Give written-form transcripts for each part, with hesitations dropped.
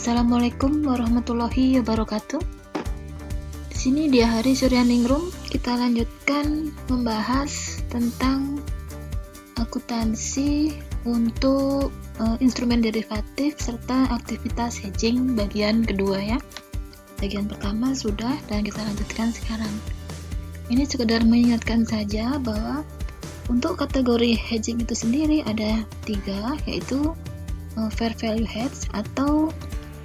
Assalamualaikum warahmatullahi wabarakatuh. Di sini di hari Suryaningrum kita lanjutkan membahas tentang akuntansi untuk instrumen derivatif serta aktivitas hedging bagian kedua ya. Bagian pertama sudah dan kita lanjutkan sekarang. Ini sekedar mengingatkan saja bahwa untuk kategori hedging itu sendiri ada 3, yaitu fair value hedge atau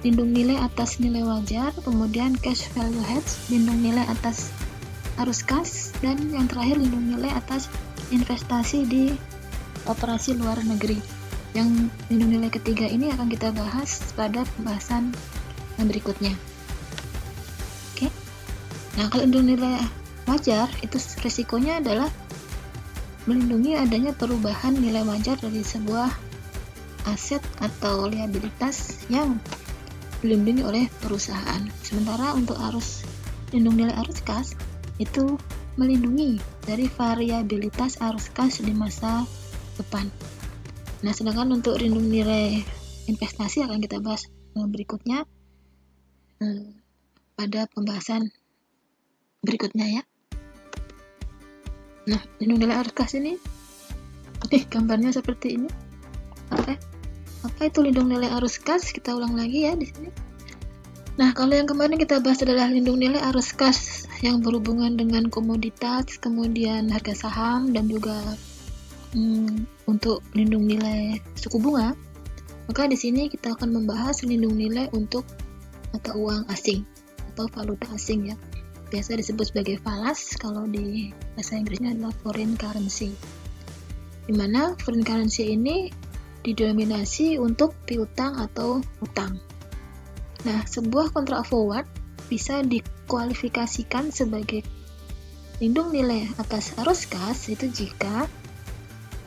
lindung nilai atas nilai wajar, kemudian cash value hedge, lindung nilai atas arus kas, dan yang terakhir lindung nilai atas investasi di operasi luar negeri. Yang lindung nilai ketiga ini akan kita bahas pada pembahasan yang berikutnya. Oke. Nah, kalau lindung nilai wajar itu resikonya adalah melindungi adanya perubahan nilai wajar dari sebuah aset atau liabilitas yang dilindungi oleh perusahaan. Sementara untuk lindung nilai arus kas itu melindungi dari variabilitas arus kas di masa depan. Nah, sedangkan untuk lindung nilai investasi akan kita bahas berikutnya pada pembahasan berikutnya ya. Nah, lindung nilai arus kas ini gambarnya seperti ini. Apa itu lindung nilai arus kas? Kita ulang lagi ya di sini. Nah, kalau yang kemarin kita bahas adalah lindung nilai arus kas yang berhubungan dengan komoditas, kemudian harga saham, dan juga untuk lindung nilai suku bunga. Maka di sini kita akan membahas lindung nilai untuk mata uang asing atau valuta asing ya. Biasa disebut sebagai falas, kalau di bahasa Inggrisnya adalah foreign currency. Di mana foreign currency ini didominasi untuk piutang atau utang. Nah, sebuah kontrak forward bisa dikualifikasikan sebagai lindung nilai atas arus kas itu jika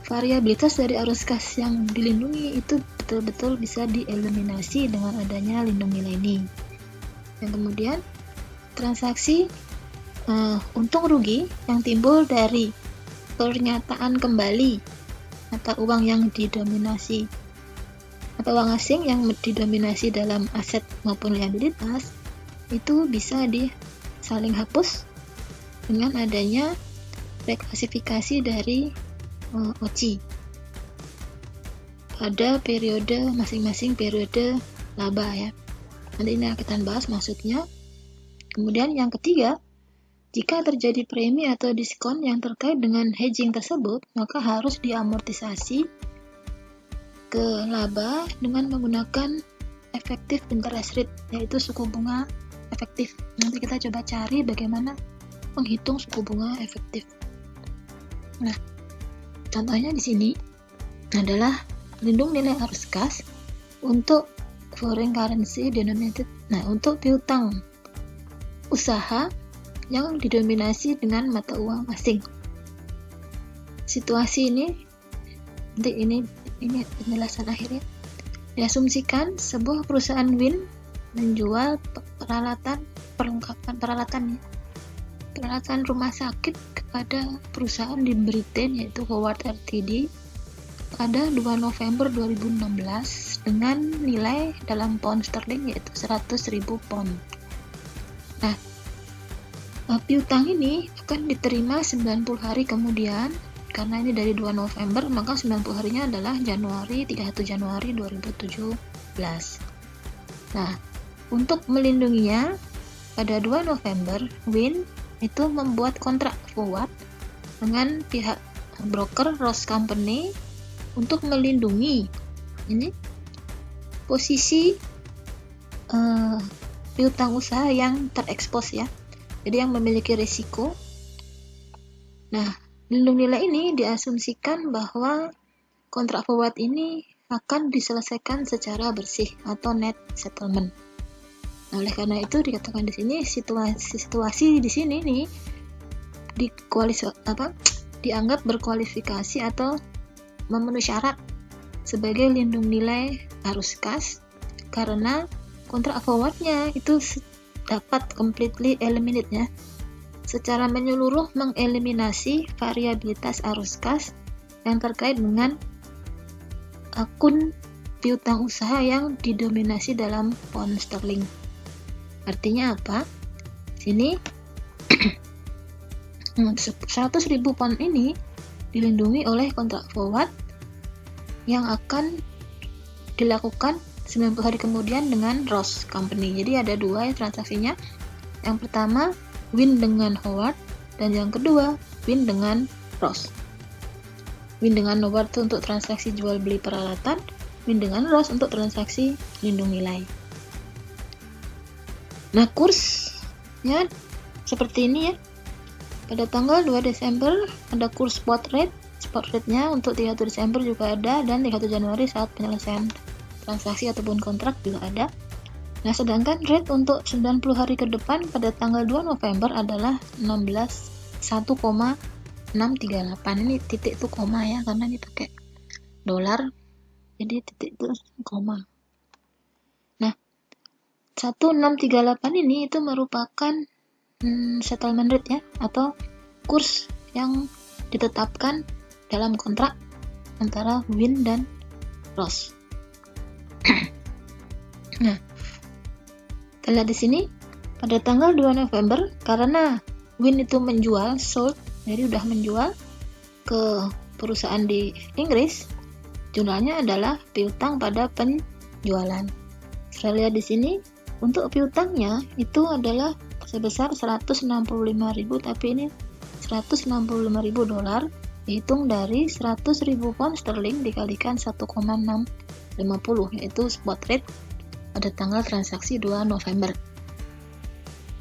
variabilitas dari arus kas yang dilindungi itu betul-betul bisa dieliminasi dengan adanya lindung nilai ini. Dan kemudian transaksi untung rugi yang timbul dari pernyataan kembali mata uang yang didominasi atau uang asing yang didominasi dalam aset maupun liabilitas itu bisa saling hapus dengan adanya reklasifikasi dari OCI pada periode masing-masing periode laba ya. Nanti ini akan kita bahas maksudnya. Kemudian yang ketiga, jika terjadi premi atau diskon yang terkait dengan hedging tersebut, maka harus diamortisasi ke laba dengan menggunakan effective interest rate, yaitu suku bunga efektif. Nanti kita coba cari bagaimana menghitung suku bunga efektif. Nah, contohnya di sini adalah lindung nilai arus kas untuk foreign currency denominated. Nah, untuk piutang usaha yang didominasi dengan mata uang asing. Situasi ini, nanti ini penjelasan akhirnya. Diasumsikan sebuah perusahaan WIN menjual peralatan rumah sakit kepada perusahaan di Britain yaitu Howard Ltd pada 2 November 2016 dengan nilai dalam pound sterling yaitu 100.000 pound. Nah, piutang ini akan diterima 90 hari kemudian. Karena ini dari 2 November, maka 90 harinya adalah 31 Januari 2017. Nah, untuk melindunginya, pada 2 November, WIN itu membuat kontrak forward dengan pihak broker Ross Company untuk melindungi ini posisi piutang usaha yang terekspos ya. Jadi yang memiliki risiko. Nah, lindung nilai ini diasumsikan bahwa kontrak forward ini akan diselesaikan secara bersih atau net settlement. Nah, oleh karena itu dikatakan di sini situasi di sini nih dianggap berkualifikasi atau memenuhi syarat sebagai lindung nilai arus kas karena kontrak forwardnya itu dapat completely eliminate ya, secara menyeluruh mengeliminasi variabilitas arus kas yang terkait dengan akun piutang usaha yang didominasi dalam pound sterling. Artinya apa? Sini 100.000 pound ini dilindungi oleh kontrak forward yang akan dilakukan 90 hari kemudian dengan Ross Company. Jadi ada dua ya transaksinya. Yang pertama Win dengan Howard, dan yang kedua Win dengan Ross. Win dengan Howard itu untuk transaksi jual beli peralatan, Win dengan Ross untuk transaksi lindung nilai. Nah, kursnya seperti ini ya. Pada tanggal 2 Desember ada kurs spot rate-nya untuk 31 Desember juga ada, dan 31 Januari saat penyelesaian transaksi ataupun kontrak juga ada. Nah, sedangkan rate untuk 90 hari ke depan pada tanggal 2 November adalah 1,638. Ini titik itu koma ya, karena ini pakai dolar, jadi titik itu koma. Nah, 1,638 ini itu merupakan settlement rate ya, atau kurs yang ditetapkan dalam kontrak antara Win dan Ross. Nah, kita lihat di sini pada tanggal 2 November karena Win itu menjual, sold, jadi udah menjual ke perusahaan di Inggris, jumlahnya adalah piutang pada penjualan. Saya lihat di sini untuk piutangnya itu adalah sebesar 165.000, tapi ini 165.000 dolar dihitung dari 100.000 pound sterling dikalikan 1,650, yaitu spot rate pada tanggal transaksi 2 November.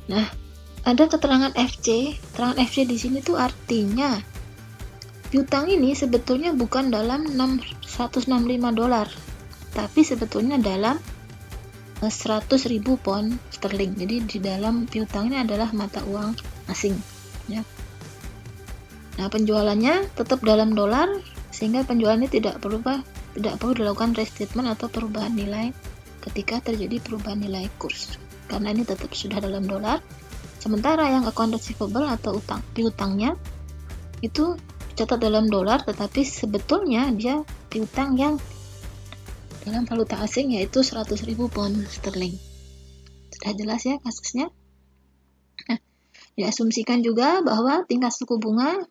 Nah, ada keterangan FC. Keterangan FC di sini tuh artinya piutang ini sebetulnya bukan dalam 165 dolar, tapi sebetulnya dalam 100.000 pound sterling. Jadi di dalam piutang ini adalah mata uang asing ya. Nah, penjualannya tetap dalam dolar sehingga penjualannya tidak perlu dilakukan restatement atau perubahan nilai ketika terjadi perubahan nilai kurs, karena ini tetap sudah dalam dolar. Sementara yang account receivable atau piutangnya itu dicatat dalam dolar, tetapi sebetulnya dia piutang yang dalam valuta asing, yaitu 100.000 pound sterling. Sudah jelas ya kasusnya. Nah, diasumsikan juga bahwa tingkat suku bunga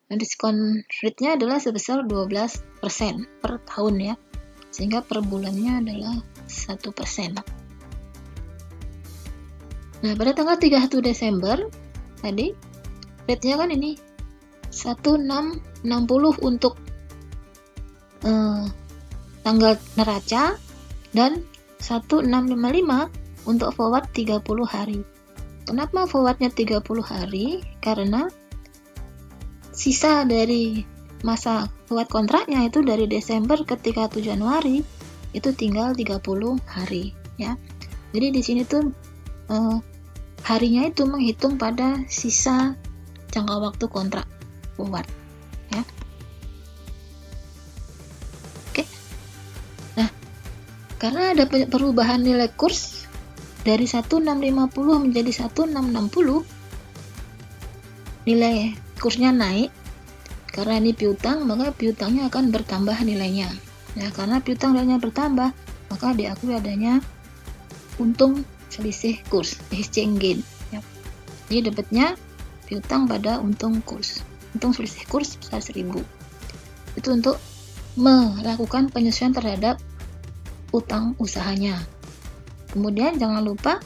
diskon rate-nya adalah sebesar 12% per tahun ya, sehingga per bulannya adalah 1%. Nah, pada tanggal 31 Desember tadi rate-nya kan ini 1660 untuk tanggal neraca dan 1655 untuk forward 30 hari. Kenapa forwardnya 30 hari? Karena sisa dari masa forward kontraknya itu dari Desember ke 31 Januari itu tinggal 30 hari ya. Jadi di sini tuh harinya itu menghitung pada sisa jangka waktu kontrak forward ya. Karena ada perubahan nilai kurs dari 1650 menjadi 1660, nilai kursnya naik. Karena ini piutang, maka piutangnya akan bertambah nilainya. Nah, karena piutang nilainya bertambah, maka diakui adanya untung selisih kurs, exchange gain ya. Jadi dapatnya piutang pada untung kurs. Untung selisih kurs sebesar 1.000. Itu untuk melakukan penyesuaian terhadap utang usahanya. Kemudian jangan lupa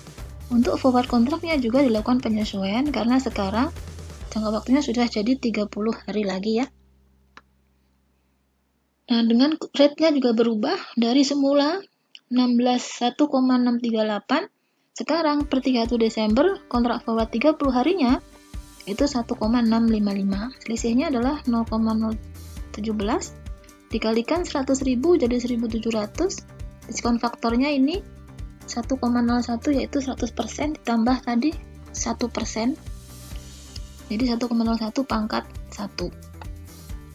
untuk forward kontraknya juga dilakukan penyesuaian karena sekarang jangka waktunya sudah jadi 30 hari lagi ya. Nah, dengan rate-nya juga berubah dari semula 1,638, sekarang per 31 Desember kontrak forward 30 harinya itu 1,655. Selisihnya adalah 0,017 dikalikan 100.000 jadi 1.700. Diskon faktornya ini 1,01, yaitu 100% ditambah tadi 1%. Jadi 1,01 pangkat 1.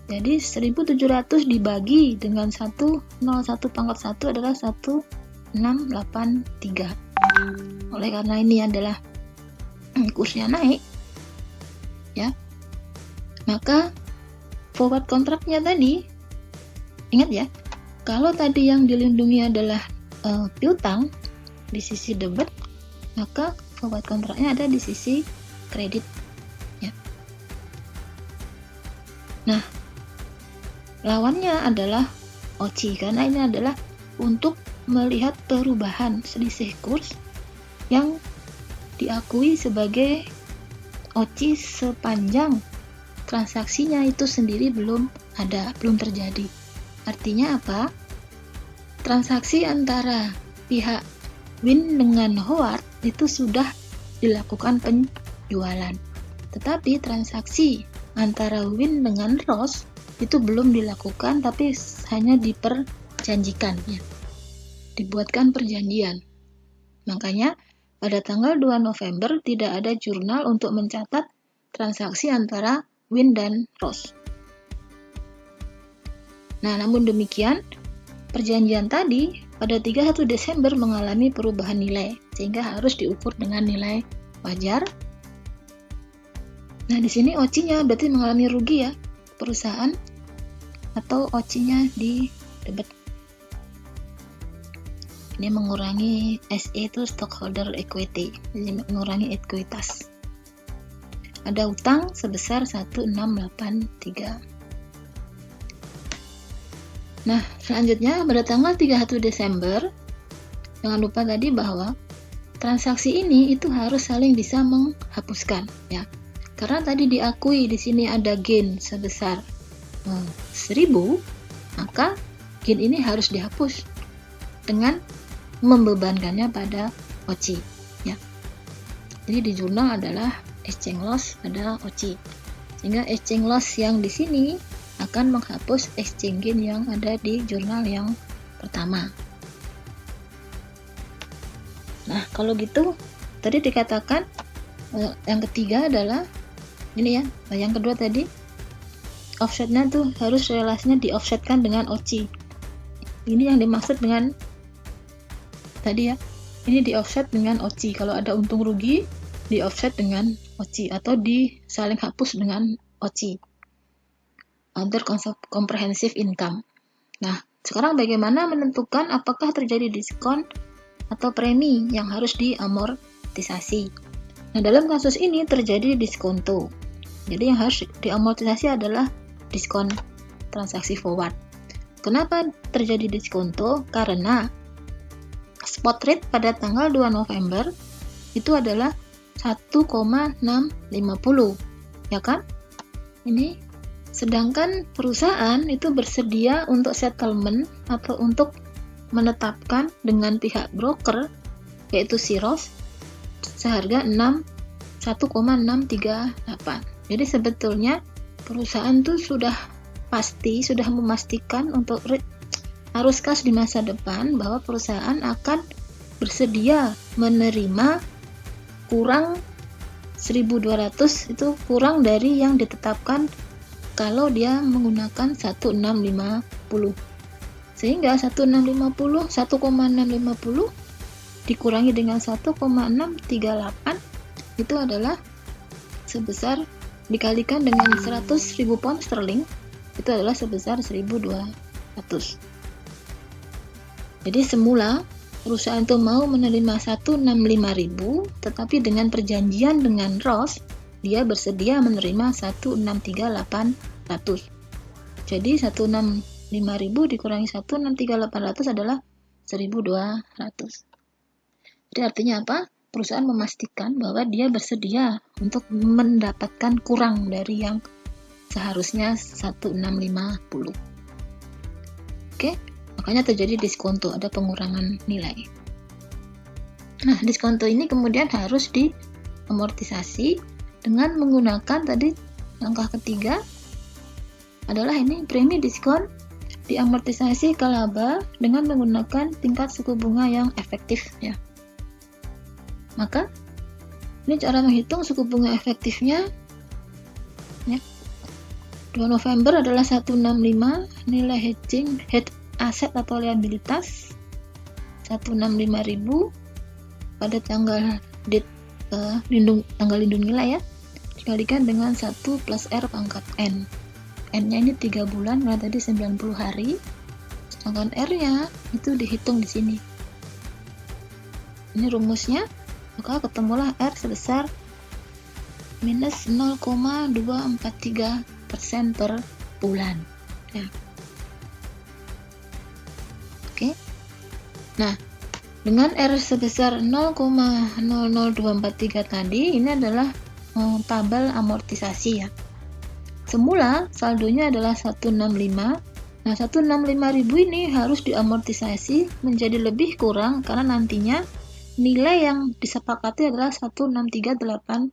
Jadi 1.700 dibagi dengan 101 pangkat 1 adalah 1,683. Oleh karena ini adalah kursnya naik ya, maka forward kontraknya tadi, ingat ya, Kalau tadi yang dilindungi adalah piutang di sisi debit, maka forward kontraknya ada di sisi kredit ya. Nah, lawannya adalah OCI, karena ini adalah untuk melihat perubahan selisih kurs yang diakui sebagai OCI sepanjang transaksinya itu sendiri belum terjadi. Artinya apa? Transaksi antara pihak Win dengan Howard itu sudah dilakukan penjualan. Tetapi transaksi antara Win dengan Ross itu belum dilakukan, tapi hanya diperjanjikan ya. Dibuatkan perjanjian. Makanya pada tanggal 2 November tidak ada jurnal untuk mencatat transaksi antara Win dan Ross. Nah, namun demikian, perjanjian tadi pada 31 Desember mengalami perubahan nilai, sehingga harus diukur dengan nilai wajar. Nah, di sini OCI-nya berarti mengalami rugi ya, perusahaan, atau OCI-nya di debit. Ini mengurangi SE itu stockholder equity, jadi mengurangi ekuitas. Ada utang sebesar 1683. Nah, selanjutnya pada tanggal 31 Desember, jangan lupa tadi bahwa transaksi ini itu harus saling bisa menghapuskan ya. Karena tadi diakui di sini ada gain sebesar 1000, maka gain ini harus dihapus dengan membebankannya pada OCI ya. Jadi di jurnal adalah exchange loss pada OCI. Sehingga exchange loss yang di sini akan menghapus exchange gain yang ada di jurnal yang pertama. Nah, kalau gitu tadi dikatakan yang ketiga adalah ini ya. Nah, yang kedua tadi offsetnya tuh harus relasinya di offsetkan dengan OCI. Ini yang dimaksud dengan tadi ya. Ini di offset dengan OCI. Kalau ada untung rugi di offset dengan OCI atau disaling hapus dengan OCI. Other comprehensive income. Nah, sekarang bagaimana menentukan apakah terjadi diskon atau premi yang harus diamortisasi? Nah, dalam kasus ini terjadi diskonto. Jadi yang harus diamortisasi adalah diskon transaksi forward. Kenapa terjadi diskonto? Karena spot rate pada tanggal 2 November itu adalah 1,650, ya kan? Ini sedangkan perusahaan itu bersedia untuk settlement atau untuk menetapkan dengan pihak broker yaitu si Ross seharga 1,638. Jadi sebetulnya perusahaan itu sudah memastikan untuk arus kas di masa depan bahwa perusahaan akan bersedia menerima kurang 1.200 itu kurang dari yang ditetapkan kalau dia menggunakan 1,650. Sehingga 1,650 dikurangi dengan 1,638 itu adalah sebesar dikalikan dengan 100.000 pound sterling itu adalah sebesar 1.200. Jadi semula perusahaan itu mau menerima 165.000, tetapi dengan perjanjian dengan Ross dia bersedia menerima 163.800. Jadi 165.000 dikurangi 163.800 adalah 1.200. Jadi artinya apa? Perusahaan memastikan bahwa dia bersedia untuk mendapatkan kurang dari yang seharusnya 1.650. Oke, makanya terjadi diskonto, ada pengurangan nilai. Nah, diskonto ini kemudian harus diamortisasi dengan menggunakan tadi langkah ketiga adalah ini premi diskon diamortisasi ke laba dengan menggunakan tingkat suku bunga yang efektif ya. Maka ini cara menghitung suku bunga efektifnya ya. 2 November adalah 165, nilai hedge aset atau liabilitas 165.000 pada tanggal lindung nilai ya, dikalikan dengan 1 plus R pangkat N. N-nya ini 3 bulan, karena tadi 90 hari. sedangkan R-nya itu dihitung di sini. Ini rumusnya, maka ketemulah R sebesar minus 0,243% per bulan. Ya. Oke. Nah, dengan R sebesar 0,00243 tadi, ini adalah tabel amortisasi ya. Semula saldonya adalah 165. Nah, 165.000 ini harus diamortisasi menjadi lebih kurang karena nantinya nilai yang disepakati adalah 163.800.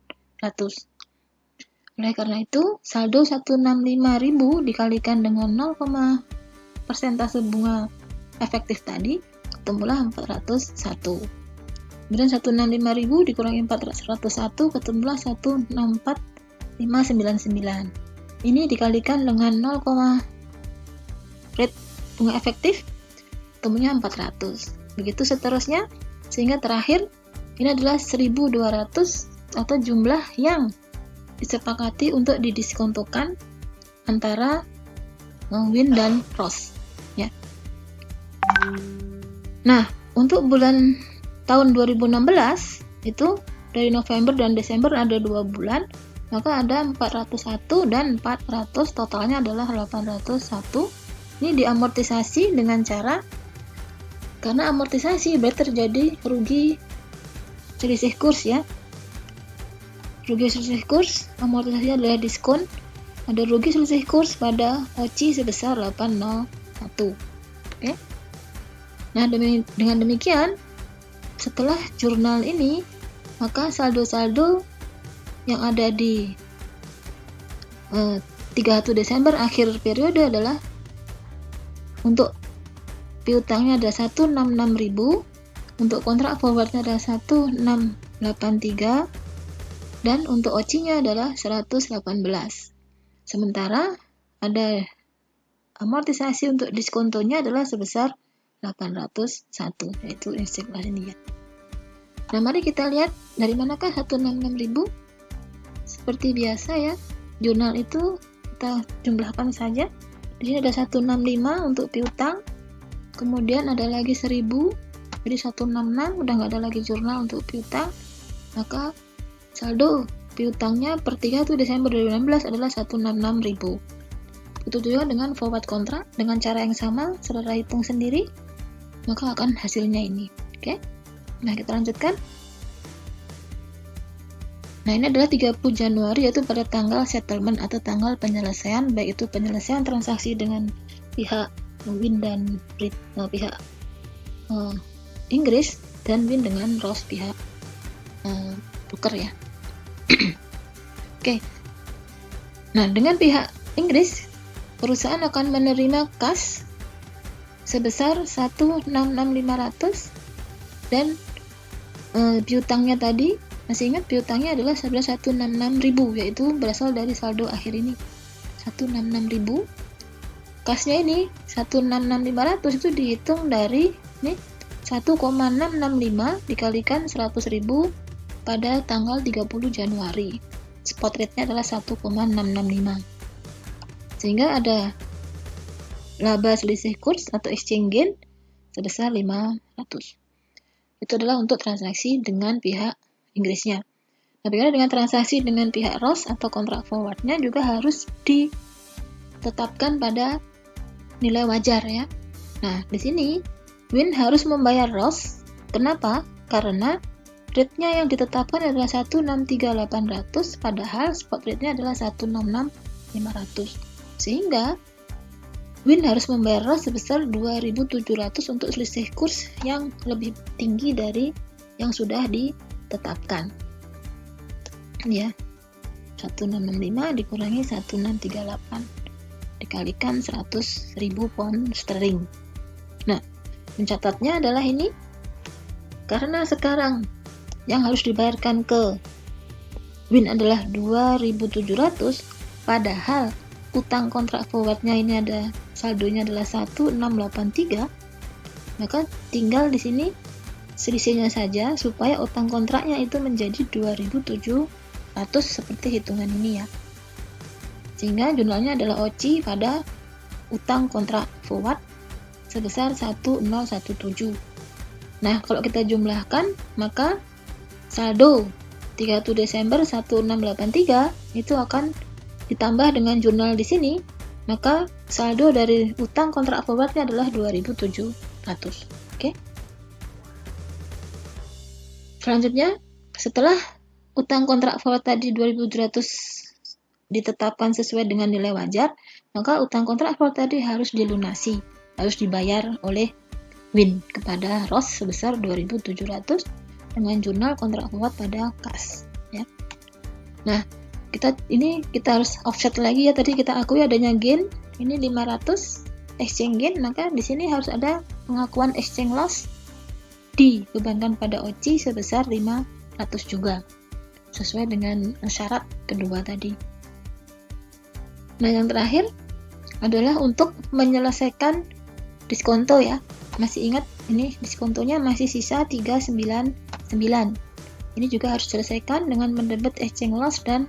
Oleh karena itu, saldo 165.000 dikalikan dengan 0, persentase bunga efektif tadi, ketemulah 401. Kemudian 165.000 dikurangi 401, ketemulah 164.599. Ini dikalikan dengan 0, rate bunga efektif, ketemunya 400. Begitu seterusnya, sehingga terakhir ini adalah 1.200 atau jumlah yang disepakati untuk didiskontokan antara Win dan Ross ya. Nah, untuk bulan tahun 2016 itu dari November dan Desember ada 2 bulan, maka ada 401 dan 400, totalnya adalah 801. Ini diamortisasi dengan cara, karena amortisasi berarti terjadi rugi selisih kurs ya. Rugi selisih kurs, amortisasinya adalah diskon. Ada rugi selisih kurs pada OCI sebesar 801. Oke. Nah, dengan demikian, setelah jurnal ini, maka saldo-saldo yang ada di 31 Desember akhir periode adalah untuk piutangnya ada 166.000, untuk kontrak forwardnya ada 1683, dan untuk OCI-nya adalah 118. Sementara ada amortisasi untuk diskontonya adalah sebesar 801, yaitu Istiqlal ini ya. Nah, mari kita lihat dari manakah 166.000. Seperti biasa ya, jurnal itu kita jumlahkan saja. Di sini ada 165 untuk piutang, kemudian ada lagi 1.000, jadi 166, udah nggak ada lagi jurnal untuk piutang. Maka saldo piutangnya per 31 Desember 2016 adalah 166.000. Itu juga dengan forward kontrak dengan cara yang sama, saudara hitung sendiri, maka akan hasilnya ini. Oke. Nah, kita lanjutkan. Nah, ini adalah 30 Januari, yaitu pada tanggal settlement atau tanggal penyelesaian, baik itu penyelesaian transaksi dengan pihak Win dan pihak Inggris, dan Win dengan Ross pihak broker ya. Oke. Nah, dengan pihak Inggris, perusahaan akan menerima kas sebesar 166.500 dan piutangnya tadi, masih ingat piutangnya adalah 166.000, yaitu berasal dari saldo akhir ini 166.000. Kasnya ini 166.500 itu dihitung dari nih 1,665 dikalikan 100.000 pada tanggal 30 Januari. Spot rate-nya adalah 1,665. Sehingga ada laba selisih kurs atau exchange gain sebesar 500. Itu adalah untuk transaksi dengan pihak Inggrisnya. Nah, bagaimana dengan transaksi dengan pihak Ross atau kontrak forwardnya juga harus ditetapkan pada nilai wajar ya. Nah, di sini Win harus membayar Ross. Kenapa? Karena rate-nya yang ditetapkan adalah 163.800, padahal spot rate-nya adalah 166.500. Sehingga Win harus membayar Ross sebesar 2.700 untuk selisih kurs yang lebih tinggi dari yang sudah ditetapkan. Ya. 165 dikurangi 1638 dikalikan 100.000 pound sterling. Nah, mencatatnya adalah ini. Karena sekarang yang harus dibayarkan ke Win adalah 2.700, padahal utang kontrak forwardnya ini ada saldonya adalah 1683, maka tinggal di sini selisihnya saja supaya utang kontraknya itu menjadi 2.700 seperti hitungan ini ya. Sehingga jurnalnya adalah OCI pada utang kontrak forward sebesar 1017. Nah, kalau kita jumlahkan, maka saldo 31 Desember 1683 itu akan ditambah dengan jurnal di sini, maka saldo dari utang kontrak forwardnya adalah 2.700. Oke. Selanjutnya, setelah utang kontrak forward tadi 2.700 ditetapkan sesuai dengan nilai wajar, maka utang kontrak forward tadi harus dilunasi, harus dibayar oleh Win kepada Ross sebesar 2.700 dengan jurnal kontrak forward pada kas, ya. Nah, kita harus offset lagi ya, tadi kita akui adanya gain ini 500 exchange gain, maka di sini harus ada pengakuan exchange loss dibebankan pada OCI sebesar 500 juga sesuai dengan syarat kedua tadi. Nah, yang terakhir adalah untuk menyelesaikan diskonto ya. Masih ingat ini diskontonya masih sisa 399. Ini juga harus diselesaikan dengan mendebit exchange loss dan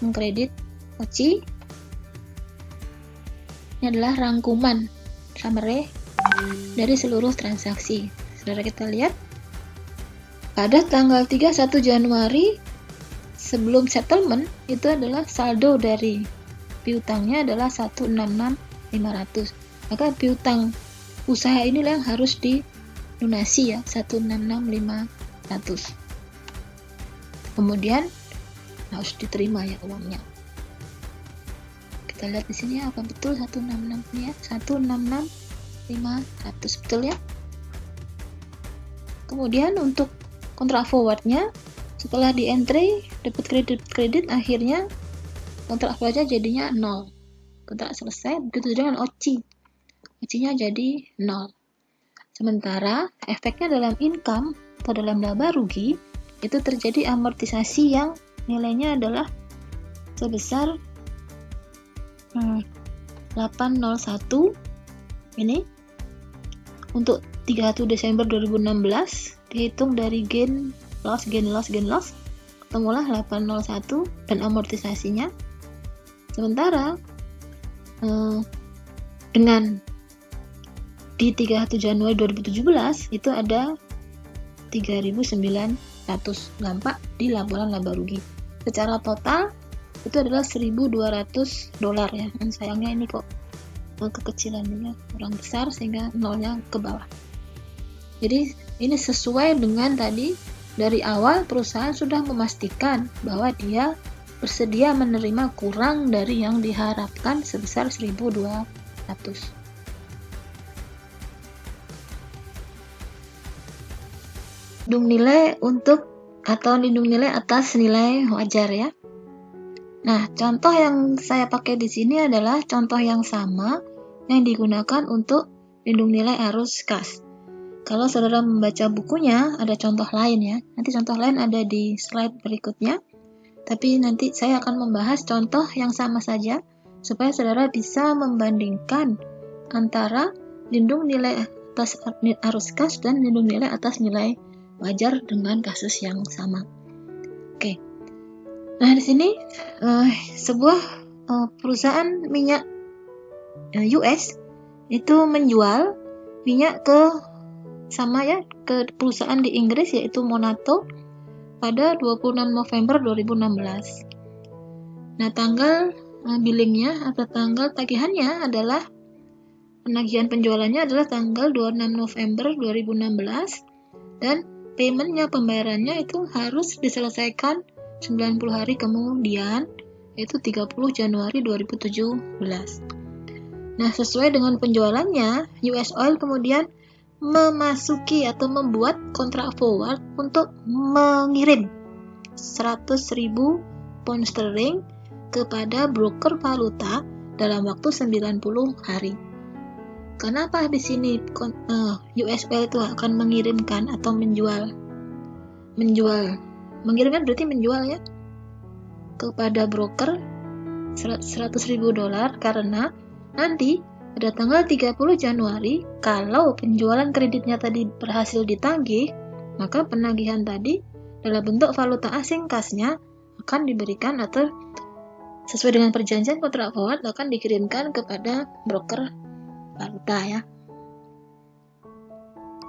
mengkredit OCI. Ini adalah rangkuman summary dari seluruh transaksi. Saudara kita lihat pada tanggal 31 Januari sebelum settlement itu adalah saldo dari piutangnya adalah 166.500. Maka piutang usaha inilah yang harus dilunasi ya, 166.500. Kemudian harus diterima ya uangnya. Kita lihat di sini apa betul 166 ya, 166.500 betul ya. Kemudian untuk kontrak forwardnya setelah di entry debit kredit akhirnya kontrak forwardnya jadinya 0. Kontrak selesai, begitu dengan OCI. OCI-nya jadi 0. Sementara efeknya dalam income atau dalam laba rugi itu terjadi amortisasi yang nilainya adalah sebesar 801 ini untuk 31 Desember 2016 dihitung dari gain loss ketemulah 801 dan amortisasinya. Sementara dengan di 31 Januari 2017 itu ada 3.900 nampak di laporan laba rugi. Secara total itu adalah $1.200 ya. Dan sayangnya ini kok kekecilannya kurang besar sehingga nolnya ke bawah. Jadi ini sesuai dengan tadi dari awal perusahaan sudah memastikan bahwa dia bersedia menerima kurang dari yang diharapkan sebesar 1.200. Lindung nilai untuk atau lindung nilai atas nilai wajar ya. Nah, contoh yang saya pakai di sini adalah contoh yang sama yang digunakan untuk lindung nilai arus kas. Kalau saudara membaca bukunya, ada contoh lain ya. Nanti contoh lain ada di slide berikutnya. Tapi nanti saya akan membahas contoh yang sama saja supaya saudara bisa membandingkan antara lindung nilai atas arus kas dan lindung nilai atas nilai wajar dengan kasus yang sama. Oke. Nah, di sini sebuah perusahaan minyak US itu menjual minyak ke perusahaan di Inggris yaitu Monato pada 26 November 2016. Nah, tanggal billingnya atau tanggal tagihannya adalah penagihan penjualannya adalah tanggal 26 November 2016 dan pembayarannya itu harus diselesaikan 90 hari kemudian, yaitu 30 Januari 2017. Nah, sesuai dengan penjualannya, US Oil kemudian memasuki atau membuat kontrak forward untuk mengirim 100.000 pound sterling kepada broker valuta dalam waktu 90 hari. Kenapa di sini US Oil itu akan mengirimkan atau menjual? Mengirimkan berarti menjual ya kepada broker $100.000 karena nanti pada tanggal 30 Januari kalau penjualan kreditnya tadi berhasil ditagih, maka penagihan tadi dalam bentuk valuta asing kasnya akan diberikan atau sesuai dengan perjanjian kontrak forward akan dikirimkan kepada broker valuta ya.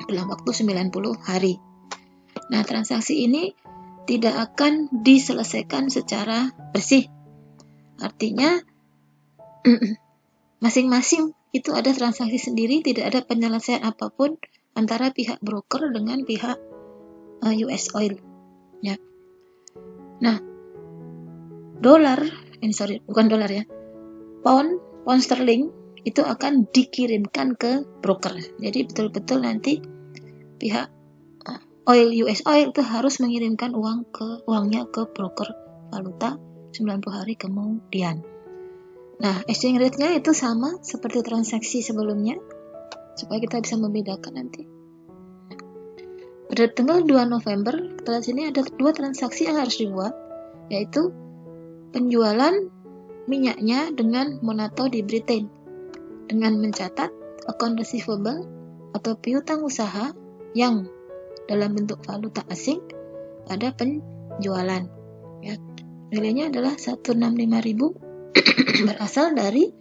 dalam waktu 90 hari. Nah, transaksi ini tidak akan diselesaikan secara bersih. Artinya masing-masing itu ada transaksi sendiri, tidak ada penyelesaian apapun antara pihak broker dengan pihak US Oil. Ya. Nah, pound sterling itu akan dikirimkan ke broker. Jadi betul-betul nanti pihak US Oil itu harus mengirimkan uangnya ke broker valuta 90 hari kemudian. Nah, exchange rate-nya itu sama seperti transaksi sebelumnya, supaya kita bisa membedakan nanti. Pada tanggal 2 November, setelah sini ada 2 transaksi yang harus dibuat, yaitu penjualan minyaknya dengan Monaco di Britain, dengan mencatat account receivable atau piutang usaha yang dalam bentuk valuta asing pada penjualan. Ya. Nilainya adalah 165.000 berasal dari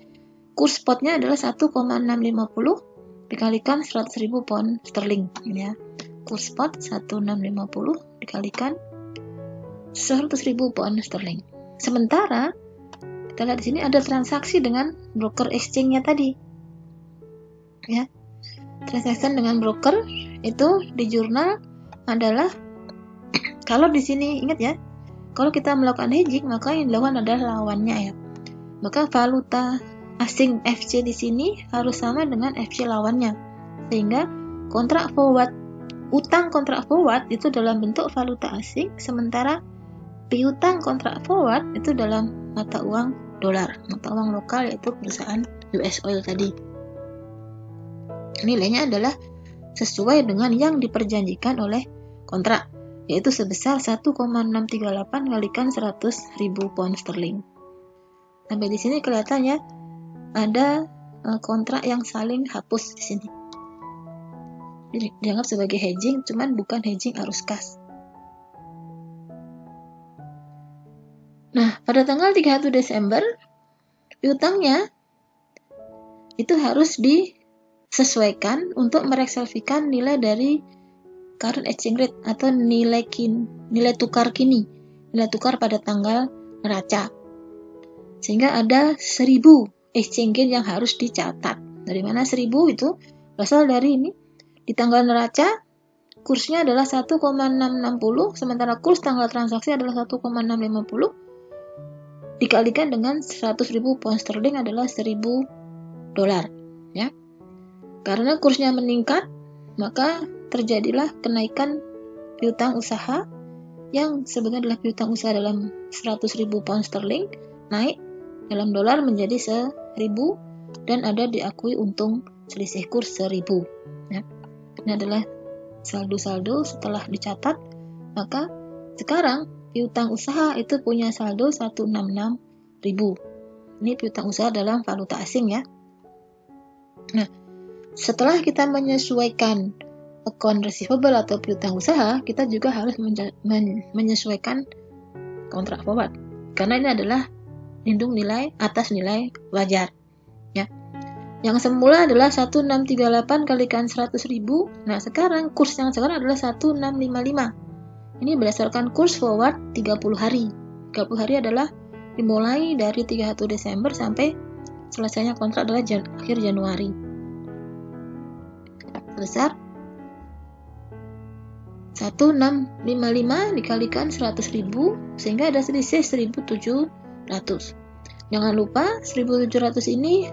kurs spotnya adalah 1,650 dikalikan 100.000 pound sterling. Ya. Kurs spot 1,650 dikalikan 100.000 pound sterling. Sementara kita lihat di sini ada transaksi dengan broker exchange-nya tadi. Ya. Transaksi dengan broker itu di jurnal adalah, kalau di sini ingat ya, kalau kita melakukan hedging maka yang dilakukan adalah lawannya ya. Maka valuta asing FC di sini harus sama dengan FC lawannya, sehingga utang kontrak forward itu dalam bentuk valuta asing, sementara piutang kontrak forward itu dalam mata uang dolar, mata uang lokal yaitu perusahaan US Oil tadi. Nilainya adalah sesuai dengan yang diperjanjikan oleh kontrak, yaitu sebesar 1,638 kalikan 100.000 pound sterling. Sampai di sini kelihatannya ada kontrak yang saling hapus di sini. Jadi dianggap sebagai hedging, cuman bukan hedging arus kas. Nah, pada tanggal 31 Desember, piutangnya itu harus disesuaikan untuk mereksepsikan nilai dari current exchange rate atau nilai tukar kini, nilai tukar pada tanggal neraca. Sehingga ada 1.000 exchange gain yang harus dicatat. Dari mana 1.000 itu? Berasal dari ini. Di tanggal neraca, kursnya adalah 1,660, sementara kurs tanggal transaksi adalah 1,650. Dikalikan dengan 100.000 pound sterling adalah 1.000 dolar. Ya. Karena kursnya meningkat, maka terjadilah kenaikan piutang usaha yang sebenarnya adalah piutang usaha dalam 100.000 pound sterling, naik dalam dolar menjadi 1.000 dan ada diakui untung selisih kurs 1.000. Ya. Ini adalah saldo-saldo setelah dicatat, maka sekarang piutang usaha itu punya saldo 166.000. Ini piutang usaha dalam valuta asing ya. Nah, setelah kita menyesuaikan account receivable atau piutang usaha, kita juga harus menyesuaikan kontrak forward. Karena ini adalah lindung nilai atas nilai wajar. Ya. Yang semula adalah 1,638 kalikan 100.000. Nah, sekarang kurs yang sekarang adalah 1,655. Ini berdasarkan kurs forward 30 hari. 30 hari adalah dimulai dari 31 Desember sampai selesainya kontrak adalah akhir Januari. Sebesar 1,655 dikalikan 100.000 sehingga ada selisih 1.700. Jangan lupa 1.700 ini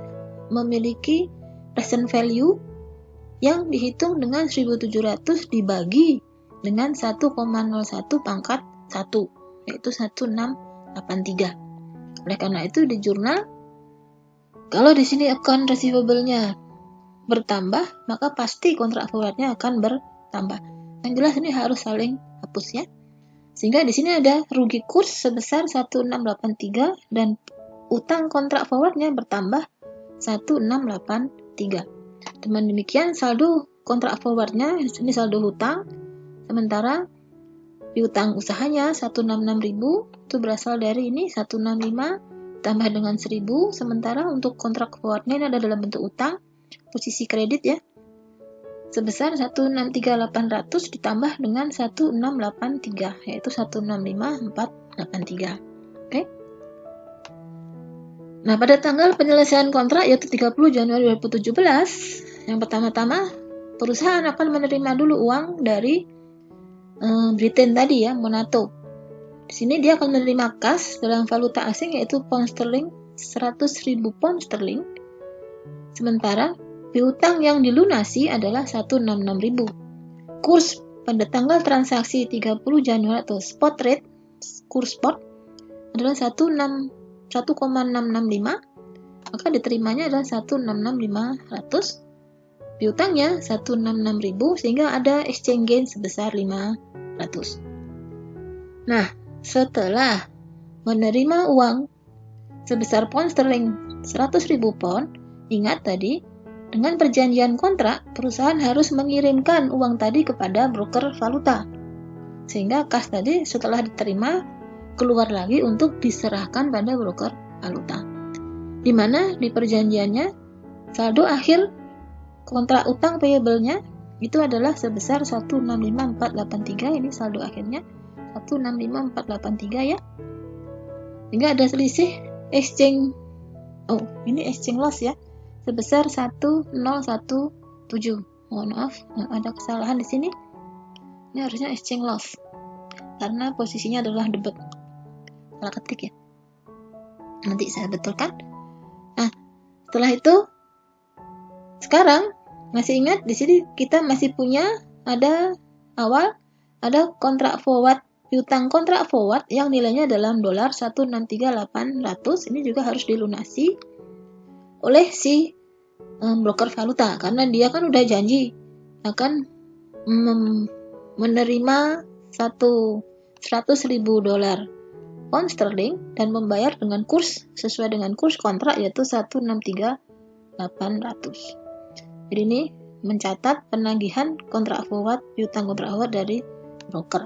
memiliki present value yang dihitung dengan 1.700 dibagi dengan 1,01 pangkat 1, yaitu 1,683. Oleh karena itu di jurnal, kalau di sini account receivable-nya bertambah, maka pasti kontrak forward-nya akan bertambah. Yang jelas ini harus saling hapus ya. Sehingga di sini ada rugi kurs sebesar 1,683 dan utang kontrak forward-nya bertambah 1,683. Dengan demikian saldo kontrak forward-nya ini saldo hutang, sementara piutang usahanya 166.000 itu berasal dari ini 165 tambah dengan 1.000, sementara untuk kontrak forward-nya ini ada dalam bentuk utang, posisi kredit ya. sebesar 163.800 ditambah dengan 1683, yaitu 165.483. Oke. Nah, pada tanggal penyelesaian kontrak yaitu 30 Januari 2017, yang pertama-tama perusahaan akan menerima dulu uang dari Britain tadi ya, Monato. Di sini dia akan menerima kas dalam valuta asing yaitu pound sterling, 100.000 pound sterling. Sementara piutang yang dilunasi adalah 166.000. Kurs pada tanggal transaksi 30 Januari atau spot rate, kurs spot adalah 1,665, maka diterimanya adalah 166.500. Piutangnya 166.000 sehingga ada exchange gain sebesar 500. Nah, setelah menerima uang sebesar pound sterling 100.000 pound, ingat tadi dengan perjanjian kontrak perusahaan harus mengirimkan uang tadi kepada broker valuta. Sehingga kas tadi setelah diterima keluar lagi untuk diserahkan pada broker valuta. Di mana di perjanjiannya saldo akhir kontrak utang payable-nya itu adalah sebesar 165.483, ini saldo akhirnya 165.483 ya. Sehingga ada selisih exchange loss ya sebesar 1017. Mohon maaf, ada kesalahan di sini. Ini harusnya exchange loss karena posisinya adalah debit. Salah ketik ya. Nanti saya betulkan. Nah, setelah itu sekarang masih ingat di sini kita masih punya ada kontrak forward, piutang kontrak forward yang nilainya dalam dolar 163.800. Ini juga harus dilunasi oleh si broker valuta karena dia kan udah janji akan menerima 100.000 dolar pound sterling dan membayar dengan kurs sesuai dengan kurs kontrak yaitu 163.800. Jadi ini mencatat penagihan kontrak forward, piutang kontrak forward dari broker.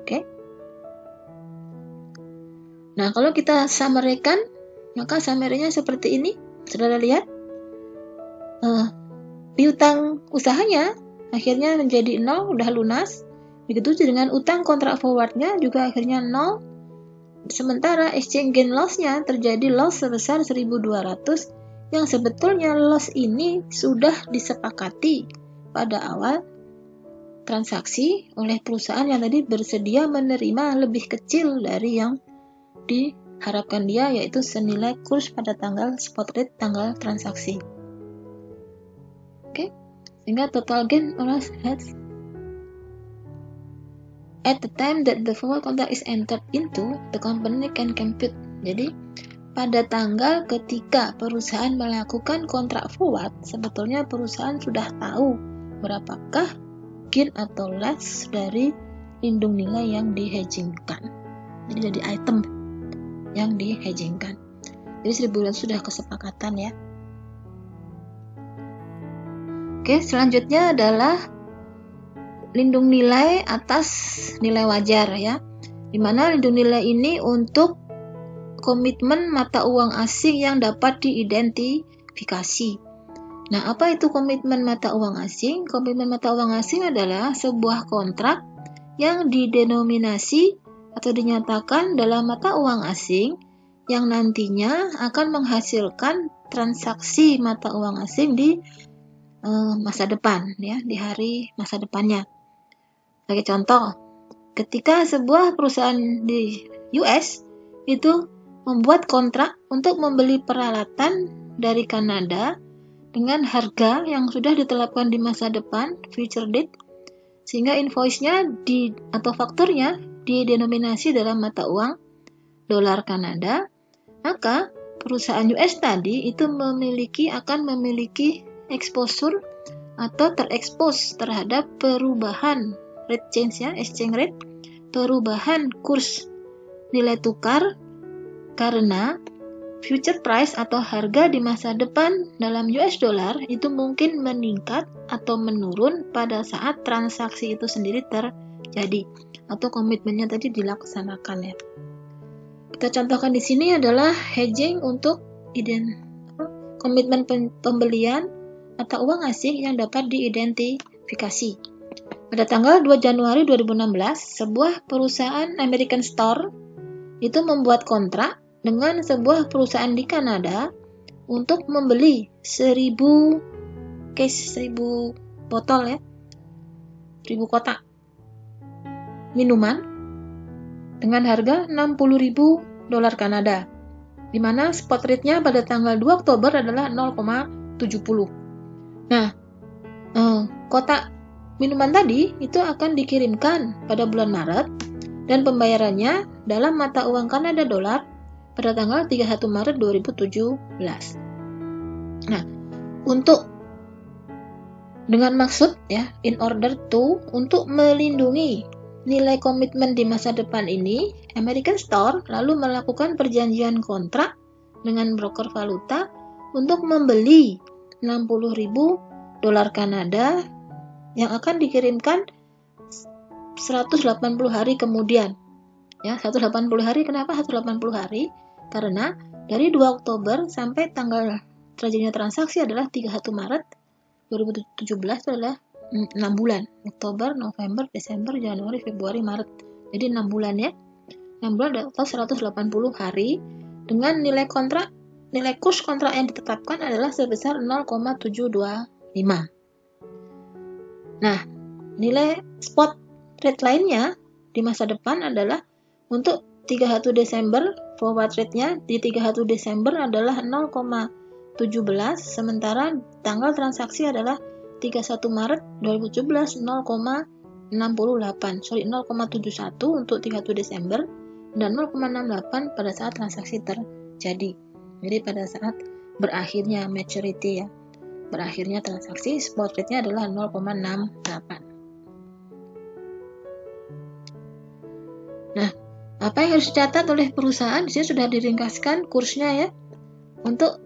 Oke. Nah, kalau kita summary-kan, maka summary-nya seperti ini. Saudara lihat, piutang usahanya akhirnya menjadi 0, udah lunas. Begitu dengan utang kontrak forward-nya juga akhirnya 0. Sementara exchange gain loss-nya terjadi loss sebesar 1.200 yang sebetulnya loss ini sudah disepakati pada awal transaksi oleh perusahaan yang tadi bersedia menerima lebih kecil dari yang diharapkan dia, yaitu senilai kurs pada tanggal spot rate tanggal transaksi. Oke, sehingga total gain or loss at the time that the forward contract is entered into, the company can compute. Jadi pada tanggal ketika perusahaan melakukan kontrak forward, sebetulnya perusahaan sudah tahu berapakah gain atau loss dari lindung nilai yang di-hedgingkan. Jadi jadi item yang di-hedgingkan. Jadi 1.200 sudah kesepakatan ya. Oke, selanjutnya adalah lindung nilai atas nilai wajar ya. Dimana lindung nilai ini untuk komitmen mata uang asing yang dapat diidentifikasi. Nah, apa itu komitmen mata uang asing? Komitmen mata uang asing adalah sebuah kontrak yang didenominasi atau dinyatakan dalam mata uang asing yang nantinya akan menghasilkan transaksi mata uang asing di masa depan ya, di hari masa depannya. Sebagai contoh, ketika sebuah perusahaan di US itu membuat kontrak untuk membeli peralatan dari Kanada dengan harga yang sudah ditetapkan di masa depan, future date, sehingga invoice-nya atau fakturnya didenominasi dalam mata uang dolar Kanada, maka perusahaan US tadi itu akan memiliki exposure atau terekspos terhadap perubahan rate change ya, exchange rate, perubahan kurs nilai tukar karena future price atau harga di masa depan dalam US dollar itu mungkin meningkat atau menurun pada saat transaksi itu sendiri terjadi atau komitmennya tadi dilaksanakan ya. Kita contohkan di sini adalah hedging untuk komitmen pembelian mata uang asing yang dapat diidentifikasi. Pada tanggal 2 Januari 2016, sebuah perusahaan American Store itu membuat kontrak dengan sebuah perusahaan di Kanada untuk membeli 1000 botol ya, 1000 kotak minuman dengan harga $60.000 Kanada, di mana spot rate-nya pada tanggal 2 Oktober adalah 0,70. Nah, kotak minuman tadi itu akan dikirimkan pada bulan Maret dan pembayarannya dalam mata uang Kanada dolar pada tanggal 31 Maret 2017. Nah, dengan maksud ya, untuk melindungi nilai komitmen di masa depan ini, American Store lalu melakukan perjanjian kontrak dengan broker valuta untuk membeli $60.000 Kanada yang akan dikirimkan 180 hari kemudian. Ya, 180 hari. Kenapa 180 hari? Karena dari 2 Oktober sampai tanggal terjadinya transaksi adalah 31 Maret 2017 itu adalah 6 bulan. Oktober, November, Desember, Januari, Februari, Maret. Jadi 6 bulan ya. 6 bulan atau 180 hari dengan nilai kurs kontrak yang ditetapkan adalah sebesar 0,725. Nah, nilai spot rate lainnya di masa depan adalah untuk 31 Desember, forward rate-nya di 31 Desember adalah 0,17, sementara tanggal transaksi adalah 31 Maret 2017 0,71 untuk 31 Desember dan 0,68 pada saat transaksi terjadi. Jadi pada saat berakhirnya maturity ya, berakhirnya transaksi, spot rate-nya adalah 0,68. Nah, apa yang harus dicatat oleh perusahaan? Di sini sudah diringkaskan kursnya ya. Untuk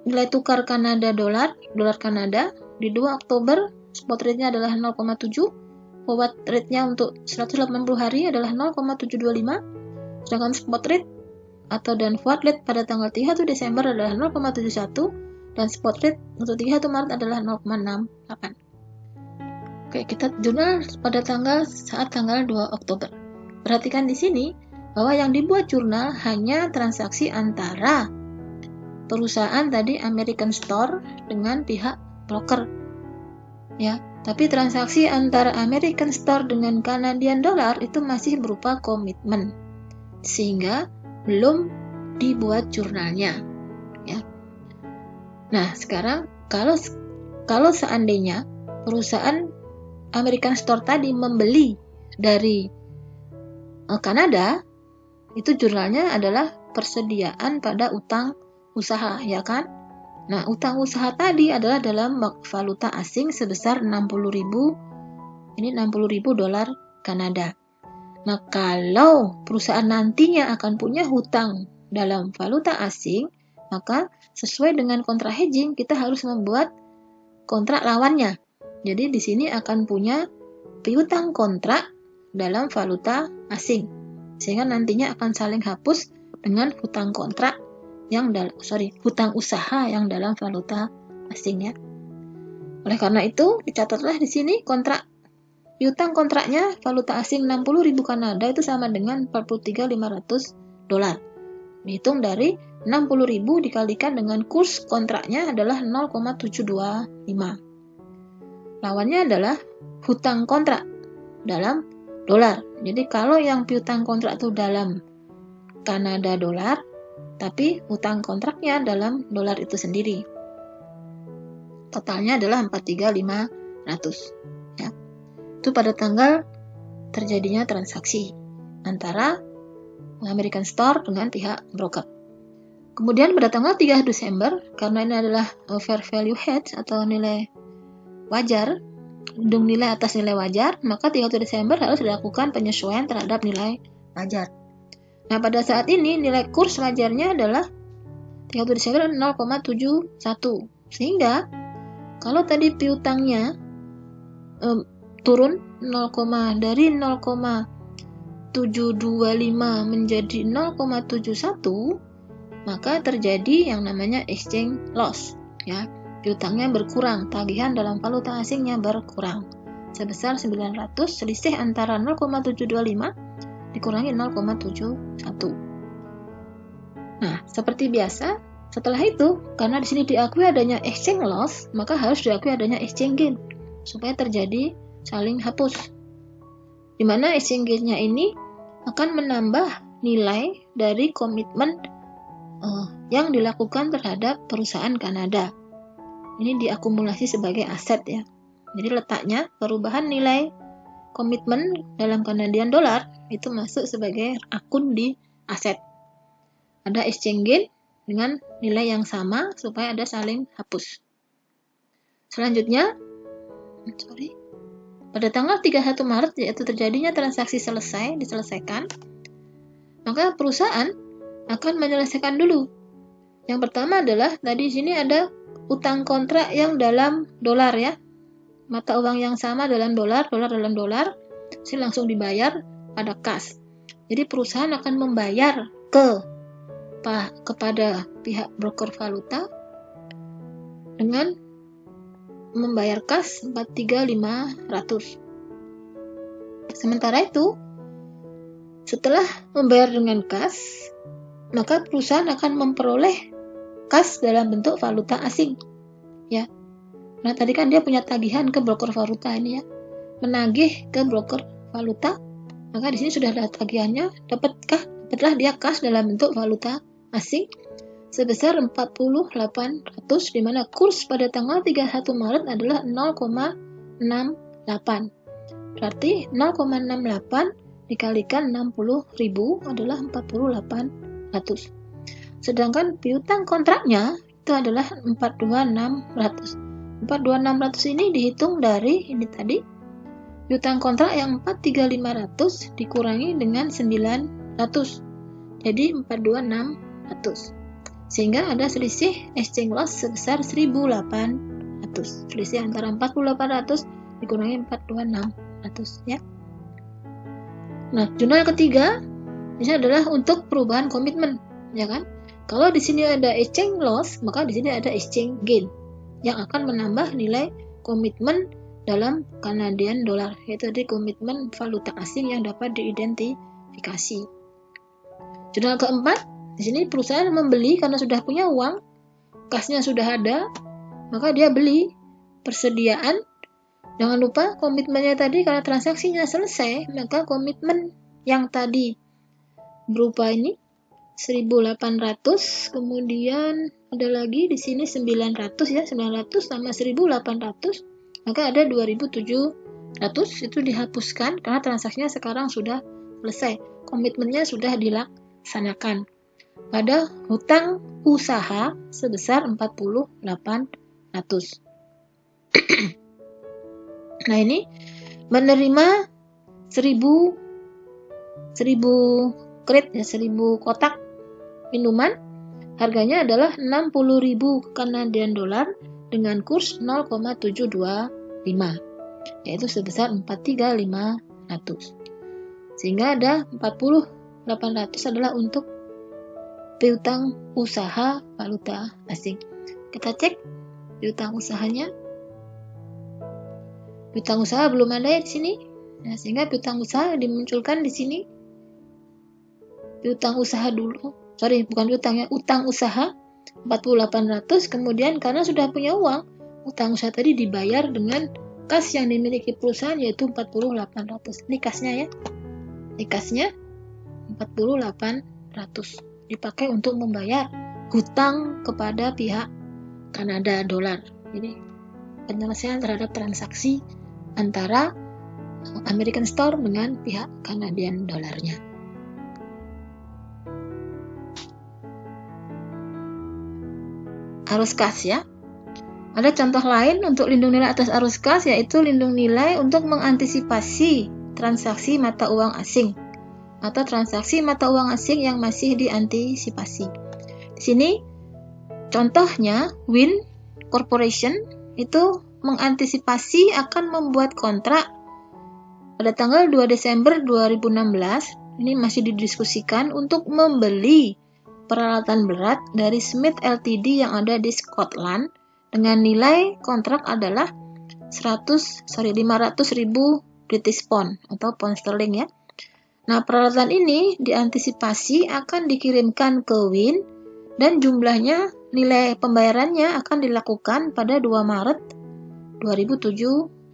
nilai tukar Kanada dolar Kanada di 2 Oktober spot rate-nya adalah 0,7, forward rate-nya untuk 180 hari adalah 0,725, sedangkan spot rate dan forward rate pada tanggal 31 Desember adalah 0,71 dan spot rate untuk 31 Maret adalah 0,68. Oke, kita jurnal pada saat tanggal 2 Oktober. Perhatikan di sini bahwa yang dibuat jurnal hanya transaksi antara perusahaan tadi American Store dengan pihak broker ya, tapi transaksi antara American Store dengan Canadian Dollar itu masih berupa komitmen sehingga belum dibuat jurnalnya ya. Nah, sekarang kalau seandainya perusahaan American Store tadi membeli dari Kanada, itu jurnalnya adalah persediaan pada utang usaha ya kan. Nah, utang usaha tadi adalah dalam valuta asing sebesar 60.000 $60.000 Kanada. Nah, kalau perusahaan nantinya akan punya hutang dalam valuta asing, maka sesuai dengan kontrak hedging kita harus membuat kontrak lawannya. Jadi di sini akan punya piutang kontrak dalam valuta asing, sehingga nantinya akan saling hapus dengan hutang usaha yang dalam valuta asing ya. Oleh karena itu, dicatatlah di sini piutang kontraknya valuta asing 60.000 Kanada itu sama dengan $43.500. Dihitung dari 60.000 dikalikan dengan kurs kontraknya adalah 0,725. Lawannya adalah hutang kontrak dalam dolar. Jadi kalau yang piutang kontrak itu dalam Kanada dolar, tapi hutang kontraknya dalam dolar itu sendiri. Totalnya adalah 43.500. Ya. Itu pada tanggal terjadinya transaksi antara American Store dengan pihak broker. Kemudian pada tanggal 3 Desember, karena ini adalah fair value hedge atau nilai wajar, nilai atas nilai wajar, maka 31 Desember harus dilakukan penyesuaian terhadap nilai wajar. Nah, pada saat ini nilai kurs wajarnya adalah 31 Desember 0,71. Sehingga kalau tadi piutangnya turun dari 0,725 menjadi 0,71, maka terjadi yang namanya exchange loss ya. piutangnya berkurang, tagihan dalam valuta asingnya berkurang sebesar 900, selisih antara 0,725 dikurangi 0,71. Nah, seperti biasa, setelah itu, karena di sini diakui adanya exchange loss, maka harus diakui adanya exchange gain supaya terjadi saling hapus. Di mana exchange gain-nya ini akan menambah nilai dari komitmen yang dilakukan terhadap perusahaan Kanada. Ini diakumulasi sebagai aset ya. Jadi letaknya perubahan nilai komitmen dalam Canadian dollar itu masuk sebagai akun di aset. Ada exchange gain dengan nilai yang sama supaya ada saling hapus. Selanjutnya, pada tanggal 31 Maret yaitu terjadinya transaksi diselesaikan, maka perusahaan akan menyelesaikan dulu. Yang pertama adalah tadi sini ada utang kontrak yang dalam dolar ya. Mata uang yang sama dalam dolar dalam dolar, sini langsung dibayar pada kas. Jadi perusahaan akan membayar kepada pihak broker valuta dengan membayar kas 43.500. Sementara itu, setelah membayar dengan kas, maka perusahaan akan memperoleh kas dalam bentuk valuta asing. Ya. Nah, tadi kan dia punya tagihan ke broker valuta ini ya. Menagih ke broker valuta, maka di sini sudah ada tagihannya, dapatlah dia kas dalam bentuk valuta asing sebesar 4.800 di mana kurs pada tanggal 31 Maret adalah 0,68. Berarti 0,68 dikalikan 60.000 adalah 4.800. Sedangkan piutang kontraknya itu adalah 42600. 42600 ini dihitung dari ini tadi piutang kontrak yang 43500 dikurangi dengan 900. Jadi 42600. Sehingga ada selisih exchange loss sebesar 1800. Selisih antara 4800 dikurangi 42600 ya. Nah, jurnal ketiga ini adalah untuk perubahan komitmen, ya kan? Kalau di sini ada exchange loss, maka di sini ada exchange gain yang akan menambah nilai komitmen dalam Canadian dollar, yaitu di komitmen valuta asing yang dapat diidentifikasi. Jurnal keempat, di sini perusahaan membeli karena sudah punya uang, kasnya sudah ada, maka dia beli persediaan. Jangan lupa komitmennya tadi karena transaksinya selesai, maka komitmen yang tadi berupa ini 1.800, kemudian ada lagi di sini 900 ya, 900 sama 1.800, maka ada 2.700 itu dihapuskan karena transaksinya sekarang sudah selesai, komitmennya sudah dilaksanakan pada hutang usaha sebesar 4.800. Nah, ini menerima 1.000 crate ya, 1.000 kotak minuman, harganya adalah 60.000 Canadian dollar dengan kurs 0,725, yaitu sebesar 4.3500. Sehingga ada 4.800 adalah untuk piutang usaha valuta asing. Kita cek piutang usahanya. Piutang usaha belum ada ya di sini. Nah, sehingga piutang usaha dimunculkan di sini. Piutang usaha dulu. Bukan piutang ya, utang usaha 4.800, kemudian karena sudah punya uang, utang usaha tadi dibayar dengan kas yang dimiliki perusahaan yaitu 4.800. Ini kasnya ya. Ini kasnya 4.800 dipakai untuk membayar hutang kepada pihak Kanada dolar. Jadi penyelesaian terhadap transaksi antara American Store dengan pihak Canadian dolarnya. Arus kas ya. Ada contoh lain untuk lindung nilai atas arus kas, yaitu lindung nilai untuk mengantisipasi transaksi mata uang asing atau transaksi mata uang asing yang masih diantisipasi. Di sini contohnya Win Corporation itu mengantisipasi akan membuat kontrak pada tanggal 2 Desember 2016. Ini masih didiskusikan untuk membeli peralatan berat dari Smith Ltd yang ada di Scotland dengan nilai kontrak adalah 500.000 British pound atau pound sterling ya. Nah, peralatan ini diantisipasi akan dikirimkan ke Win dan jumlahnya nilai pembayarannya akan dilakukan pada 2 Maret 2017.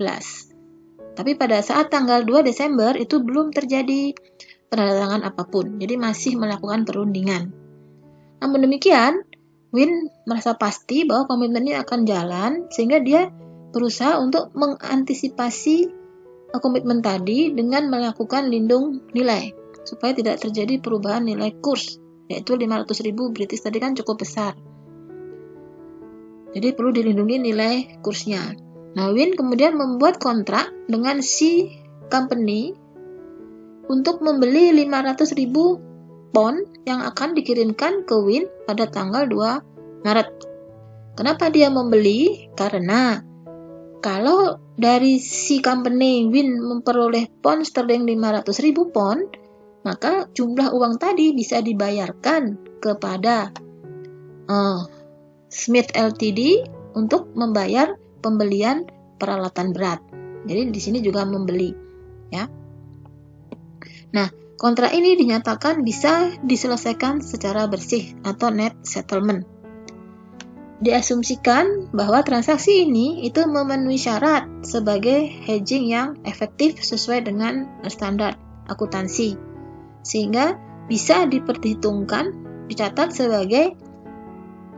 Tapi pada saat tanggal 2 Desember itu belum terjadi penandatangan apapun, jadi masih melakukan perundingan. Namun demikian, Win merasa pasti bahwa komitmen ini akan jalan, sehingga dia berusaha untuk mengantisipasi komitmen tadi dengan melakukan lindung nilai, supaya tidak terjadi perubahan nilai kurs, yaitu 500.000 British tadi kan cukup besar. Jadi perlu dilindungi nilai kursnya. Nah, Win kemudian membuat kontrak dengan si company untuk membeli 500.000 pound yang akan dikirimkan ke Win pada tanggal 2 Maret. Kenapa dia membeli? Karena kalau dari si company Win memperoleh pound sterling 500.000 pound, maka jumlah uang tadi bisa dibayarkan kepada Smith Ltd untuk membayar pembelian peralatan berat. Jadi di sini juga membeli, ya. Nah, kontrak ini dinyatakan bisa diselesaikan secara bersih atau net settlement. Diasumsikan bahwa transaksi ini itu memenuhi syarat sebagai hedging yang efektif sesuai dengan standar akuntansi, sehingga bisa diperhitungkan, dicatat sebagai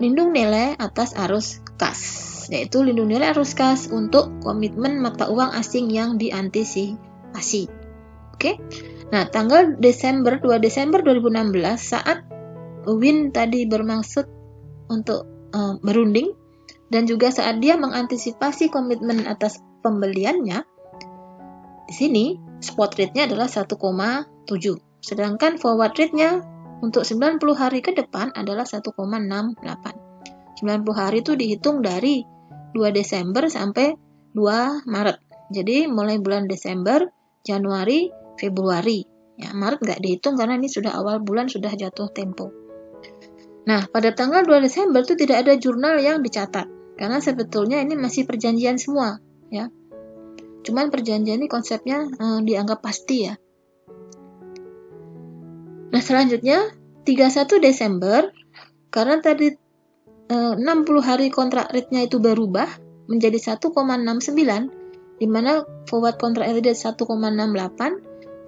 lindung nilai atas arus kas, yaitu lindung nilai arus kas untuk komitmen mata uang asing yang diantisipasi. Oke. Nah, tanggal 2 Desember 2016 saat Win tadi bermaksud untuk berunding dan juga saat dia mengantisipasi komitmen atas pembeliannya, di sini spot rate-nya adalah 1,7, sedangkan forward rate-nya untuk 90 hari ke depan adalah 1,68. 90 hari itu dihitung dari 2 Desember sampai 2 Maret. Jadi mulai bulan Desember, Januari, Februari. Ya, Maret nggak dihitung karena ini sudah awal bulan, sudah jatuh tempo. Nah, pada tanggal 2 Desember itu tidak ada jurnal yang dicatat. Karena sebetulnya ini masih perjanjian semua. Ya. Cuman perjanjian ini konsepnya dianggap pasti ya. Nah, selanjutnya 31 Desember, karena tadi 60 hari kontrak rate-nya itu berubah menjadi 1,69, di mana forward kontrak rate 1,68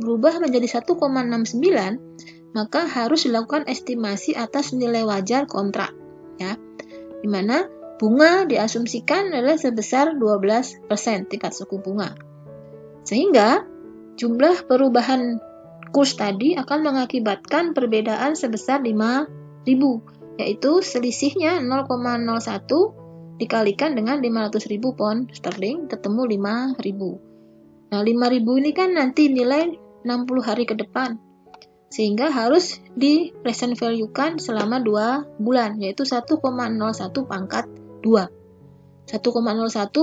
berubah menjadi 1,69, maka harus dilakukan estimasi atas nilai wajar kontrak, ya, di mana bunga diasumsikan adalah sebesar 12% tingkat suku bunga. Sehingga jumlah perubahan kurs tadi akan mengakibatkan perbedaan sebesar 5.000, yaitu selisihnya 0,01 dikalikan dengan 500.000 pound sterling ketemu 5.000. Nah, 5.000 ini kan nanti nilai 60 hari ke depan, sehingga harus di present value-kan selama 2 bulan, yaitu 1,01 pangkat 2. 1,01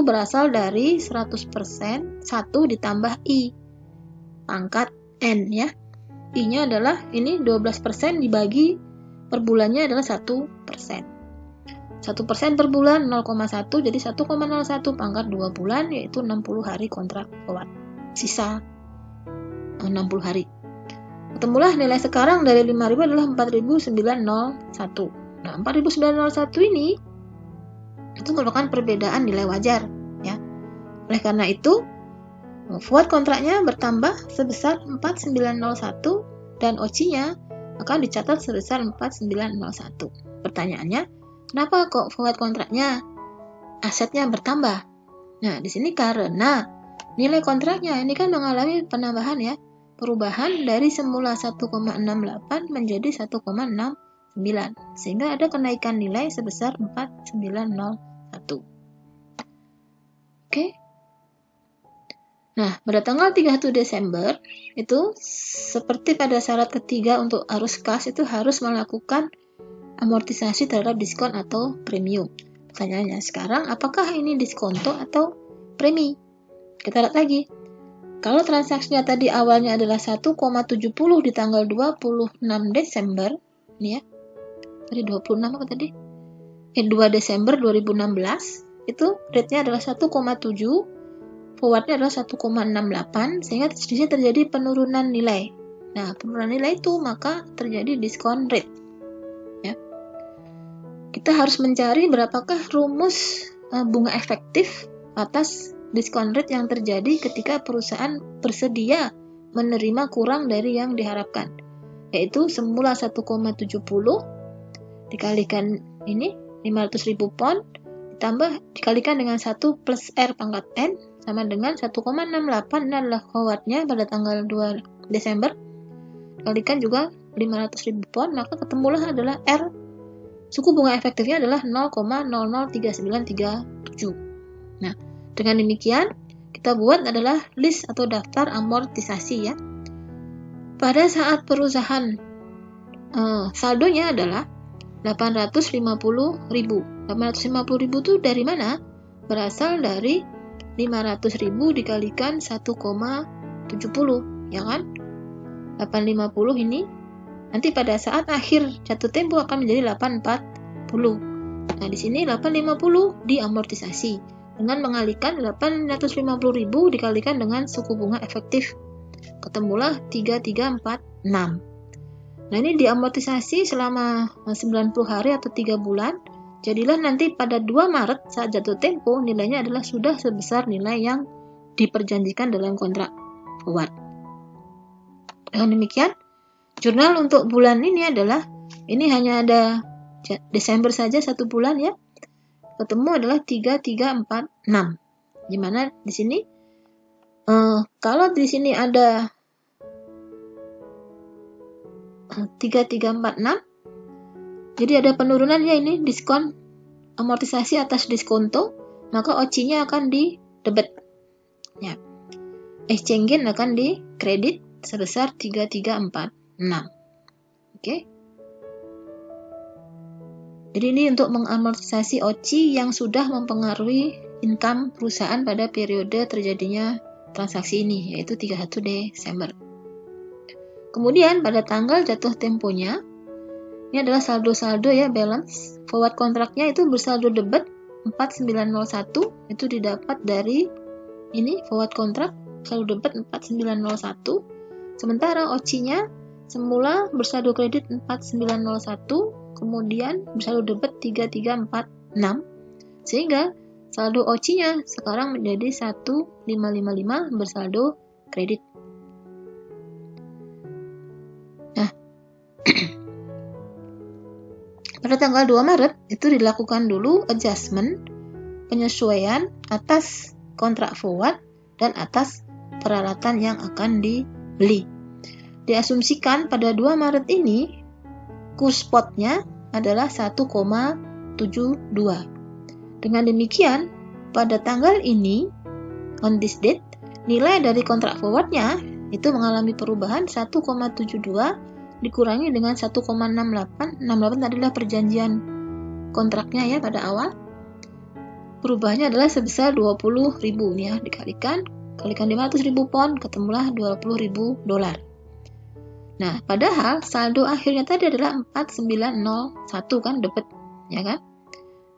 berasal dari 100% 1 ditambah I pangkat N, ya. I-nya adalah ini 12% dibagi per bulannya adalah 1%. 1% per bulan 0,1, jadi 1,01 pangkat 2 bulan, yaitu 60 hari kontrak forward. Sisa 60 hari. Ketemulah nilai sekarang dari 5.000 adalah 4.901. Nah, 4.901 ini itu merupakan perbedaan nilai wajar, ya. Oleh karena itu, forward kontraknya bertambah sebesar 4.901 dan OC-nya akan dicatat sebesar 4.901. Pertanyaannya, kenapa kok forward kontraknya asetnya bertambah? Nah, di sini karena nilai kontraknya ini kan mengalami penambahan, ya. Perubahan dari semula 1,68 menjadi 1,69, sehingga ada kenaikan nilai sebesar 4.901. Oke. Nah, pada tanggal 31 Desember itu seperti pada syarat ketiga untuk arus kas itu harus melakukan amortisasi terhadap diskon atau premium. Pertanyaannya sekarang, apakah ini diskonto atau premi? Kita lihat lagi. Kalau transaksinya tadi awalnya adalah 1,70 di tanggal 26 Desember, ini ya. Tadi 26 apa tadi? Desember 2016 itu rate-nya adalah 1,7, forward-nya adalah 1,68, sehingga di sini terjadi penurunan nilai. Nah, penurunan nilai itu maka terjadi diskon rate. Ya. Kita harus mencari berapakah rumus bunga efektif atas diskon rate yang terjadi ketika perusahaan bersedia menerima kurang dari yang diharapkan, yaitu semula 1,70 dikalikan ini 500.000 pound ditambah dikalikan dengan 1 plus R pangkat N sama dengan 1,68. Ini adalah forward-nya pada tanggal 2 Desember dikalikan juga 500.000 pound, maka ketemulah adalah R suku bunga efektifnya adalah 0,003937. Nah, dengan demikian kita buat adalah list atau daftar amortisasi ya. Pada saat perusahaan saldonya adalah 850.000. 850.000 itu dari mana? Berasal dari 500.000 dikalikan 1,70, ya kan? 850 ini nanti pada saat akhir jatuh tempo akan menjadi 840. Nah, di sini 850 diamortisasi dengan mengalihkan 850.000 dikalikan dengan suku bunga efektif. Ketemulah 3346. Nah, ini diamortisasi selama 90 hari atau 3 bulan. Jadilah nanti pada 2 Maret saat jatuh tempo nilainya adalah sudah sebesar nilai yang diperjanjikan dalam kontrak forward. Dengan demikian, jurnal untuk bulan ini adalah, ini hanya ada Desember saja 1 bulan ya. Ketemu adalah 3346. Dimana di sini kalau di sini ada 3346, jadi ada penurunan ya, ini diskon amortisasi atas diskonto, maka OC-nya akan di debit ya. Exchange gain akan di kredit sebesar 3346. Oke. Jadi ini untuk mengamortisasi OC yang sudah mempengaruhi income perusahaan pada periode terjadinya transaksi ini, yaitu 31 Desember. Kemudian pada tanggal jatuh temponya, ini adalah saldo-saldo ya, balance. Forward kontraknya itu bersaldo debit 4901, itu didapat dari ini forward kontrak, saldo debit 4901. Sementara OC-nya semula bersaldo kredit 4901, kemudian bersaldo debit 3346, sehingga saldo OC-nya sekarang menjadi 1555 bersaldo kredit. Nah, pada tanggal 2 Maret itu dilakukan dulu adjustment, penyesuaian atas kontrak forward dan atas peralatan yang akan dibeli. Diasumsikan pada 2 Maret ini kurs spotnya adalah 1,72. Dengan demikian, pada tanggal ini, on this date, nilai dari kontrak forwardnya itu mengalami perubahan 1,72 dikurangi dengan 1,68. 68 adalah perjanjian kontraknya ya pada awal. Perubahannya adalah sebesar 20.000 nih ya, kalikan 500.000 pound, ketemulah 20.000 dolar. Nah, padahal saldo akhirnya tadi adalah 4901 kan, debit, ya kan?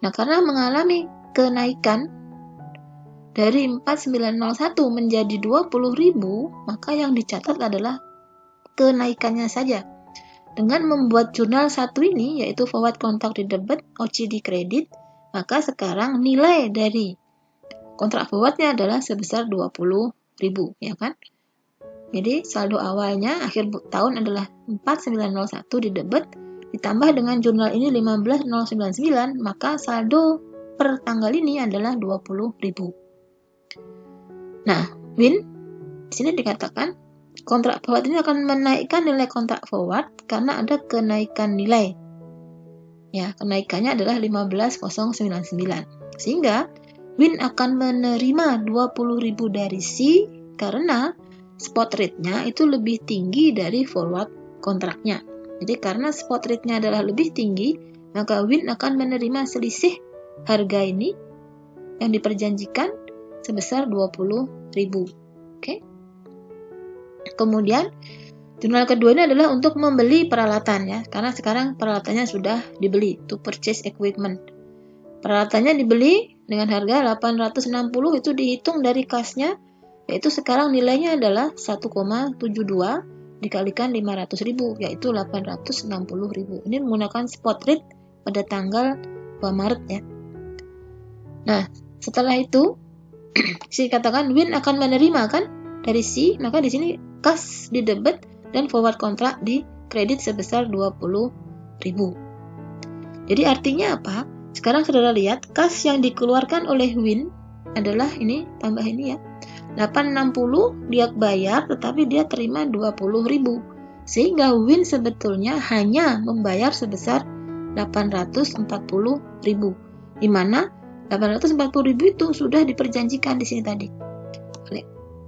Nah, karena mengalami kenaikan dari 4901 menjadi 20.000, maka yang dicatat adalah kenaikannya saja. Dengan membuat jurnal satu ini, yaitu forward contract di debit, OC di kredit, maka sekarang nilai dari kontrak forwardnya adalah sebesar 20.000, ya kan? Jadi saldo awalnya akhir tahun adalah 4901 di debit, ditambah dengan jurnal ini 15099, maka saldo per tanggal ini adalah 20.000. Nah, Win di sini dikatakan kontrak forward ini akan menaikkan nilai kontrak forward karena ada kenaikan nilai. Ya, kenaikannya adalah 15.099. Sehingga Win akan menerima 20.000 dari C karena spot rate-nya itu lebih tinggi dari forward kontraknya. Jadi karena spot rate-nya adalah lebih tinggi, maka Win akan menerima selisih harga ini yang diperjanjikan sebesar 20.000. Oke. Kemudian jurnal kedua ini adalah untuk membeli peralatan ya, karena sekarang peralatannya sudah dibeli, to purchase equipment. Peralatannya dibeli dengan harga 860, itu dihitung dari kasnya, yaitu sekarang nilainya adalah 1,72 dikalikan 500.000, yaitu 860.000. Ini menggunakan spot rate pada tanggal 2 Maret ya. Nah, setelah itu si katakan Win akan menerima kan dari si, maka di sini kas di debit dan forward kontrak di kredit sebesar 20.000. Jadi artinya apa? Sekarang saudara lihat kas yang dikeluarkan oleh Win adalah ini, tambah ini ya, 860 dia bayar tetapi dia terima 20.000, sehingga Win sebetulnya hanya membayar sebesar 840.000, di mana 840.000 itu sudah diperjanjikan di sini tadi.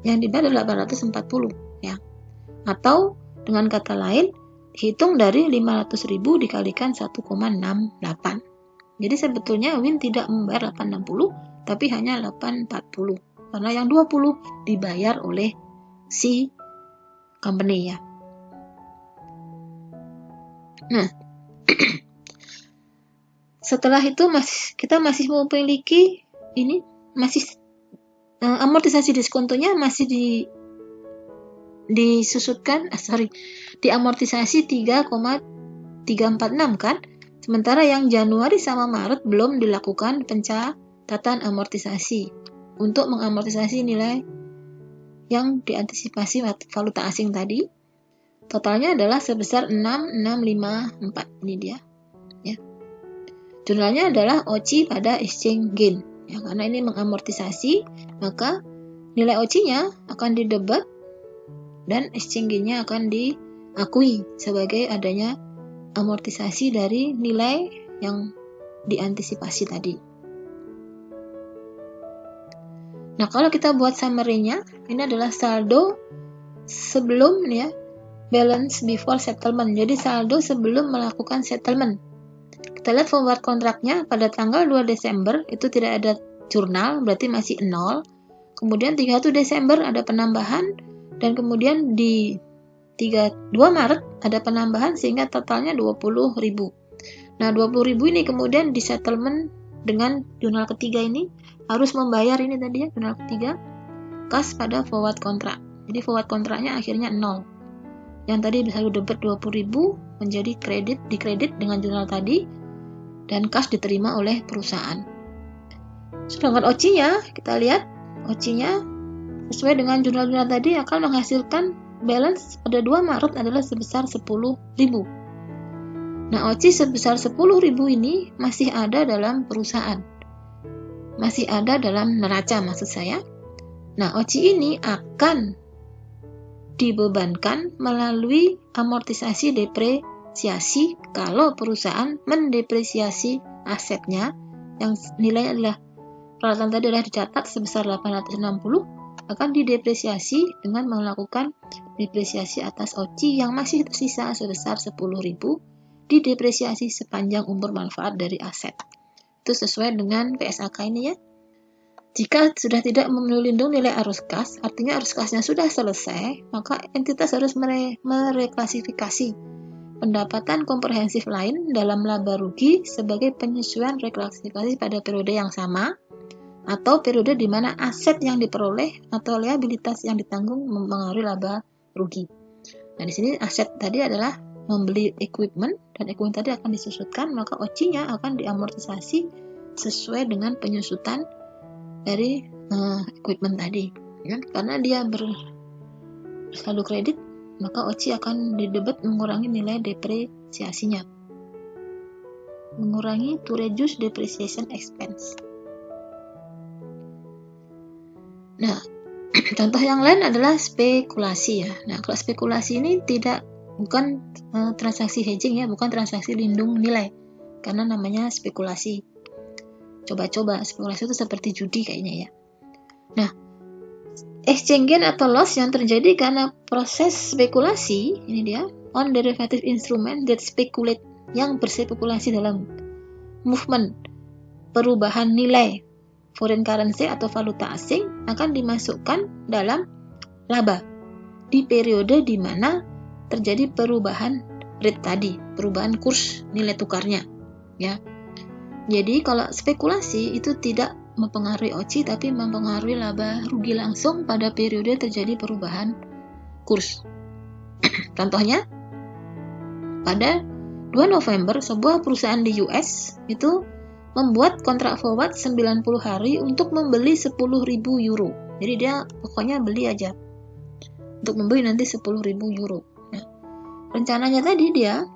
Yang dibayar 840 ya. Atau dengan kata lain, hitung dari 500.000 dikalikan 1,68. Jadi sebetulnya Win tidak membayar 860 tapi hanya 840. Karena yang 20 dibayar oleh si company ya. Nah, setelah itu kita masih memiliki ini, masih amortisasi diskontonya masih diamortisasi 3,346 kan. Sementara yang Januari sama Maret belum dilakukan pencatatan amortisasi untuk mengamortisasi nilai yang diantisipasi valuta asing tadi. Totalnya adalah sebesar 6654, ini dia ya. Jurnalnya adalah OCI pada exchange gain ya, karena ini mengamortisasi, maka nilai OCI-nya akan didebit dan exchange gain-nya akan diakui sebagai adanya amortisasi dari nilai yang diantisipasi tadi. Nah, kalau kita buat summary-nya, ini adalah saldo sebelum ya, balance before settlement. Jadi saldo sebelum melakukan settlement. Kita lihat forward kontraknya pada tanggal 2 Desember itu tidak ada jurnal, berarti masih 0. Kemudian 31 Desember ada penambahan, dan kemudian di 2 Maret ada penambahan sehingga totalnya 20.000. Nah, 20.000 ini kemudian di settlement dengan jurnal ketiga ini harus membayar ini tadi ya, jurnal ketiga kas pada forward kontrak. Jadi forward kontraknya akhirnya 0. Yang tadi bisa debit 20.000 menjadi dikredit dengan jurnal tadi, dan kas diterima oleh perusahaan. Sedangkan OCI-nya, kita lihat OCI-nya sesuai dengan jurnal-jurnal tadi akan menghasilkan balance pada 2 Maret adalah sebesar 10.000. Nah, OCI sebesar 10.000 ini masih ada dalam perusahaan. Masih ada dalam neraca maksud saya. Nah, OCI ini akan dibebankan melalui amortisasi depresiasi kalau perusahaan mendepresiasi asetnya yang nilainya adalah peralatan tadi adalah dicatat sebesar 860, akan didepresiasi dengan melakukan depresiasi atas OCI yang masih tersisa sebesar 10.000, didepresiasi sepanjang umur manfaat dari aset. Itu sesuai dengan PSAK ini ya. Jika sudah tidak melindungi nilai arus kas, artinya arus kasnya sudah selesai, maka entitas harus mereklasifikasi pendapatan komprehensif lain dalam laba rugi sebagai penyesuaian reklasifikasi pada periode yang sama atau periode di mana aset yang diperoleh atau liabilitas yang ditanggung mempengaruhi laba rugi. Nah, di sini aset tadi adalah membeli equipment, dan equipment tadi akan disusutkan, maka OCI-nya akan diamortisasi sesuai dengan penyusutan dari equipment tadi ya. Karena dia bersaldo kredit, maka OCI akan didebit mengurangi nilai depresiasinya, mengurangi to reduce depreciation expense. Nah, contoh yang lain adalah spekulasi ya. Nah, kalau spekulasi ini bukan transaksi hedging ya, bukan transaksi lindung nilai, karena namanya spekulasi. Coba-coba, spekulasi itu seperti judi kayaknya ya. Nah, exchange gain atau loss yang terjadi karena proses spekulasi, ini dia, on derivative instrument that speculate, yang berspekulasi dalam movement, perubahan nilai foreign currency atau valuta asing, akan dimasukkan dalam laba di periode di mana terjadi perubahan rate tadi, perubahan kurs nilai tukarnya ya. Jadi kalau spekulasi itu tidak mempengaruhi OCI tapi mempengaruhi laba rugi langsung pada periode terjadi perubahan kurs. Contohnya, pada 2 November sebuah perusahaan di US itu membuat kontrak forward 90 hari untuk membeli 10.000 euro. Jadi dia pokoknya beli aja. Untuk membeli nanti 10.000 euro. Nah, rencananya tadi dia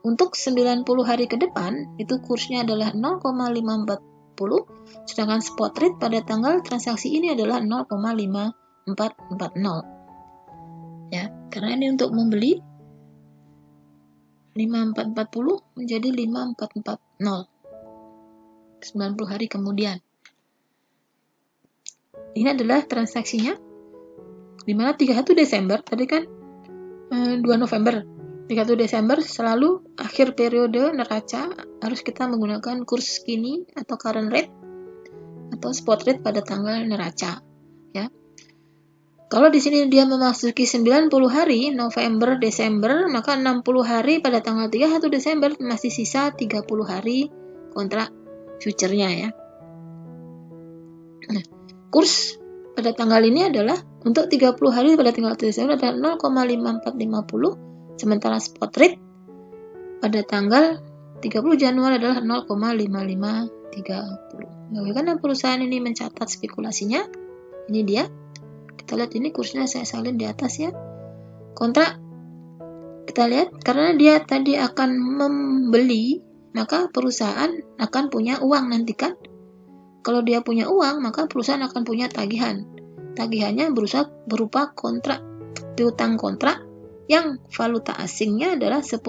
untuk 90 hari ke depan itu kursnya adalah 0,540, sedangkan spot rate pada tanggal transaksi ini adalah 0,5440. Ya, karena ini untuk membeli 5440 menjadi 5440. 90 hari kemudian. Ini adalah transaksinya di mana 31 Desember, tadi kan 2 November. 31 Desember selalu akhir periode neraca harus kita menggunakan kurs kini atau current rate atau spot rate pada tanggal neraca, ya. Kalau di sini dia memasuki 90 hari November Desember, maka 60 hari pada tanggal 31 Desember masih sisa 30 hari kontrak future-nya, ya. Nah, kurs pada tanggal ini adalah untuk 30 hari pada tanggal 1 Desember adalah 0,5450, sementara spot rate pada tanggal 30 Januari adalah 0,5530. Bagaimana perusahaan ini mencatat spekulasinya? Ini dia. Kita lihat ini kursnya saya salin di atas, ya. Kontrak kita lihat karena dia tadi akan membeli, maka perusahaan akan punya uang nanti kan. Kalau dia punya uang, maka perusahaan akan punya tagihan. Tagihannya berupa kontrak, piutang kontrak yang valuta asingnya adalah 10.000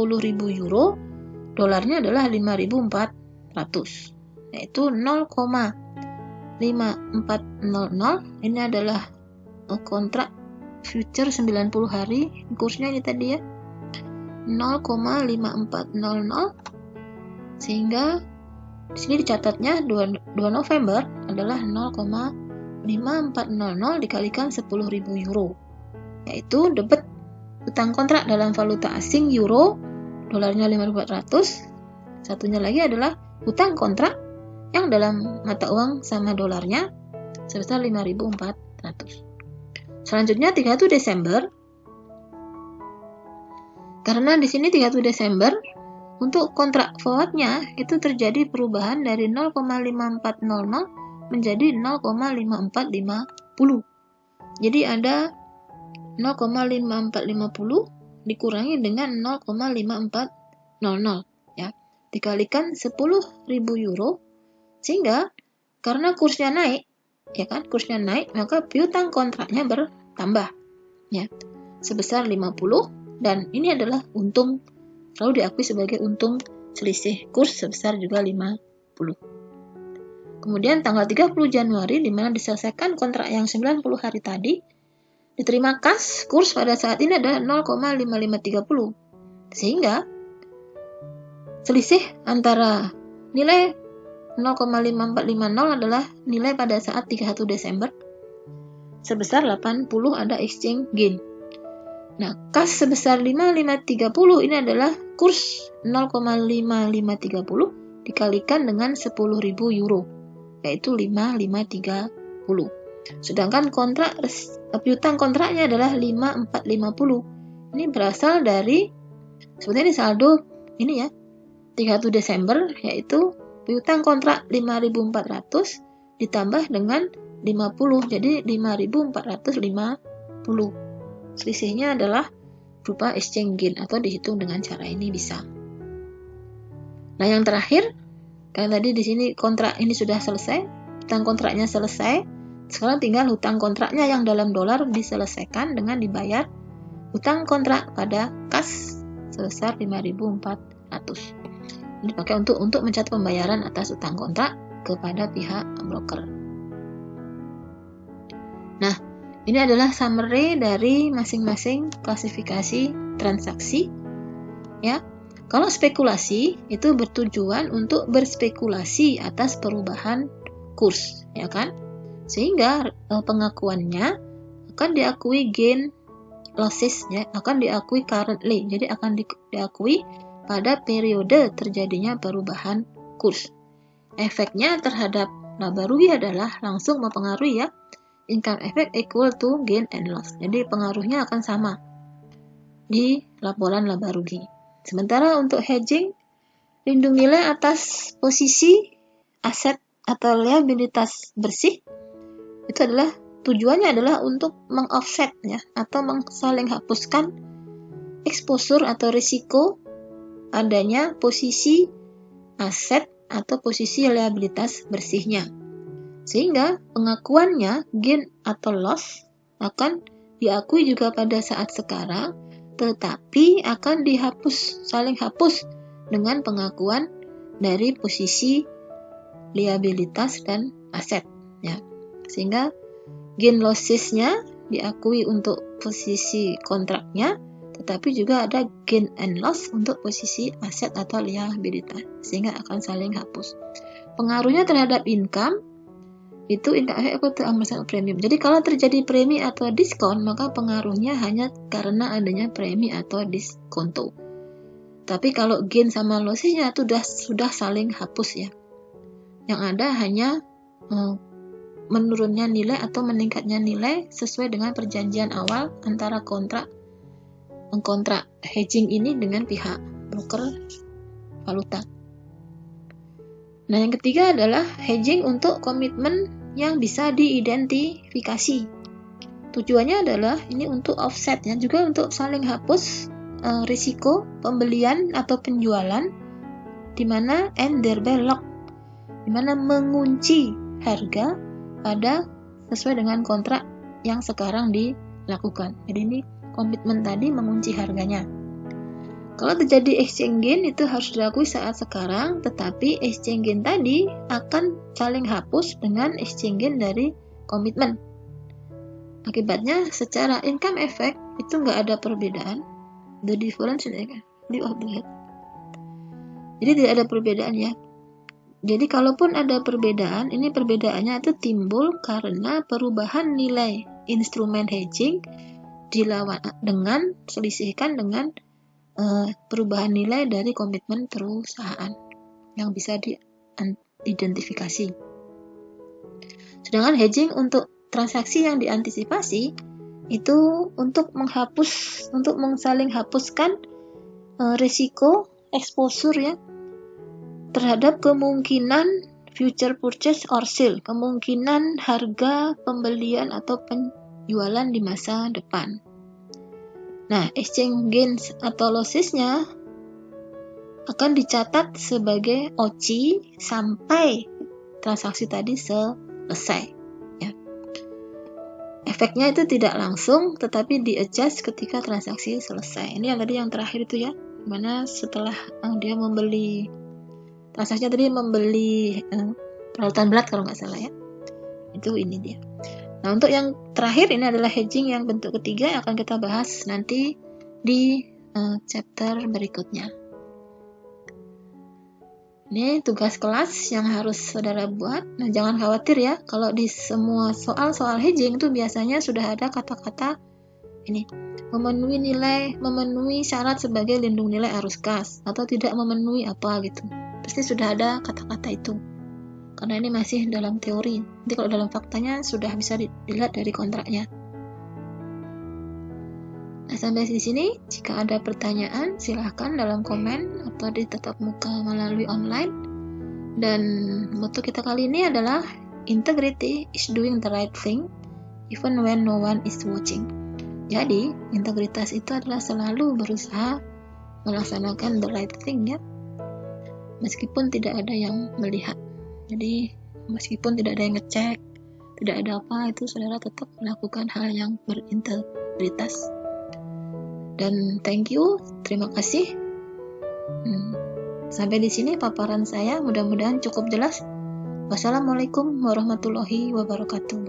euro, dolarnya adalah 5.400, yaitu 0,5400. Ini adalah kontrak future 90 hari, kursnya ini tadi, ya, 0,5400, sehingga di sini dicatatnya 2 November adalah 0,5400 dikalikan 10.000 euro, yaitu debit utang kontrak dalam valuta asing euro, dolarnya 5.400. Satunya lagi adalah utang kontrak yang dalam mata uang sama dolarnya sebesar 5.400. Selanjutnya 31 Desember. Karena di sini 31 Desember untuk kontrak forwardnya itu terjadi perubahan dari 0,5400 menjadi 0,5450. Jadi ada 0,5450 dikurangi dengan 0,5400, ya, dikalikan 10.000 euro, sehingga karena kursnya naik, ya kan, kursnya naik, maka piutang kontraknya bertambah, ya, sebesar 50, dan ini adalah untung, selalu diakui sebagai untung selisih kurs sebesar juga 50. Kemudian tanggal 30 Januari di mana diselesaikan kontrak yang 90 hari tadi, diterima kas, kurs pada saat ini adalah 0,5530. Sehingga selisih antara nilai 0,5450 adalah nilai pada saat 31 Desember sebesar 80, ada exchange gain. Nah, kas sebesar 5530 ini adalah kurs 0,5530 dikalikan dengan 10.000 euro, yaitu 5530. Sedangkan kontrak piutang kontraknya adalah 5450. Ini berasal dari sebenarnya ini saldo ini, ya, 31 Desember, yaitu piutang kontrak 5.400 ditambah dengan 50, jadi 5.450. Selisihnya adalah berupa exchange gain atau dihitung dengan cara ini bisa. Nah, yang terakhir, karena tadi di sini kontrak ini sudah selesai, hutang kontraknya selesai, sekarang tinggal hutang kontraknya yang dalam dolar diselesaikan dengan dibayar hutang kontrak pada kas sebesar 5.400. Ini dipakai untuk mencatat pembayaran atas hutang kontrak kepada pihak broker. Nah, ini adalah summary dari masing-masing klasifikasi transaksi, ya. Kalau spekulasi itu bertujuan untuk berspekulasi atas perubahan kurs, ya kan? Sehingga pengakuannya akan diakui gain losses, ya, akan diakui currently, jadi akan diakui pada periode terjadinya perubahan kurs. Efeknya terhadap laba rugi adalah langsung mempengaruhi ya. Income effect equal to gain and loss. Jadi pengaruhnya akan sama di laporan laba rugi. Sementara untuk hedging, lindung nilai atas posisi aset atau liabilitas bersih itu adalah tujuannya adalah untuk mengoffset ya atau saling hapuskan exposure atau risiko adanya posisi aset atau posisi liabilitas bersihnya. Sehingga pengakuannya gain atau loss akan diakui juga pada saat sekarang, tetapi akan saling hapus dengan pengakuan dari posisi liabilitas dan aset ya. Sehingga gain losses-nya diakui untuk posisi kontraknya, tetapi juga ada gain and loss untuk posisi aset atau liabilitas, sehingga akan saling hapus. Pengaruhnya terhadap income itu income effect to amortization premium. Jadi kalau terjadi premi atau diskon, maka pengaruhnya hanya karena adanya premi atau diskonto. Tapi kalau gain sama loss-nya itu sudah saling hapus ya. Yang ada hanya menurunnya nilai atau meningkatnya nilai sesuai dengan perjanjian awal antara kontrak hedging ini dengan pihak broker valuta. Nah, yang ketiga adalah hedging untuk komitmen yang bisa diidentifikasi. Tujuannya adalah ini untuk offset ya, juga untuk saling hapus risiko pembelian atau penjualan di mana and thereby lock, di mana mengunci harga pada sesuai dengan kontrak yang sekarang dilakukan. Jadi ini komitmen tadi mengunci harganya. Kalau terjadi exchange gain itu harus diakui saat sekarang, tetapi exchange gain tadi akan saling hapus dengan exchange gain dari komitmen. Akibatnya secara income effect itu nggak ada perbedaan. The difference in the overhead. Jadi tidak ada perbedaan ya. Jadi kalaupun ada perbedaan, ini perbedaannya itu timbul karena perubahan nilai instrumen hedging selisihkan dengan perubahan nilai dari komitmen perusahaan yang bisa diidentifikasi. Sedangkan hedging untuk transaksi yang diantisipasi itu untuk saling hapuskan risiko exposure ya terhadap kemungkinan future purchase or sale, kemungkinan harga pembelian atau penjualan di masa depan. Nah, exchange gains atau losses-nya akan dicatat sebagai OC sampai transaksi tadi selesai. Ya. Efeknya itu tidak langsung, tetapi di-adjust ketika transaksi selesai. Ini yang tadi yang terakhir itu ya, dimana setelah dia membeli transaksinya tadi membeli lautan berat kalau nggak salah ya. Itu ini dia. Nah, untuk yang terakhir ini adalah hedging yang bentuk ketiga yang akan kita bahas nanti di chapter berikutnya. Ini tugas kelas yang harus saudara buat. Nah, jangan khawatir ya, kalau di semua soal hedging itu biasanya sudah ada kata-kata ini, memenuhi syarat sebagai lindung nilai arus kas, atau tidak memenuhi apa gitu. Pasti sudah ada kata-kata itu. Karena ini masih dalam teori. Nanti kalau dalam faktanya sudah bisa dilihat dari kontraknya. Nah, sampai di sini, jika ada pertanyaan, silahkan dalam komen atau di tatap muka melalui online. Dan motto kita kali ini adalah integrity is doing the right thing even when no one is watching. Jadi, integritas itu adalah selalu berusaha melaksanakan the right thing ya. Meskipun tidak ada yang melihat. Jadi, meskipun tidak ada yang ngecek, tidak ada apa, itu saudara tetap melakukan hal yang berintegritas. Dan thank you, terima kasih. Sampai di sini paparan saya, mudah-mudahan cukup jelas. Wassalamualaikum warahmatullahi wabarakatuh.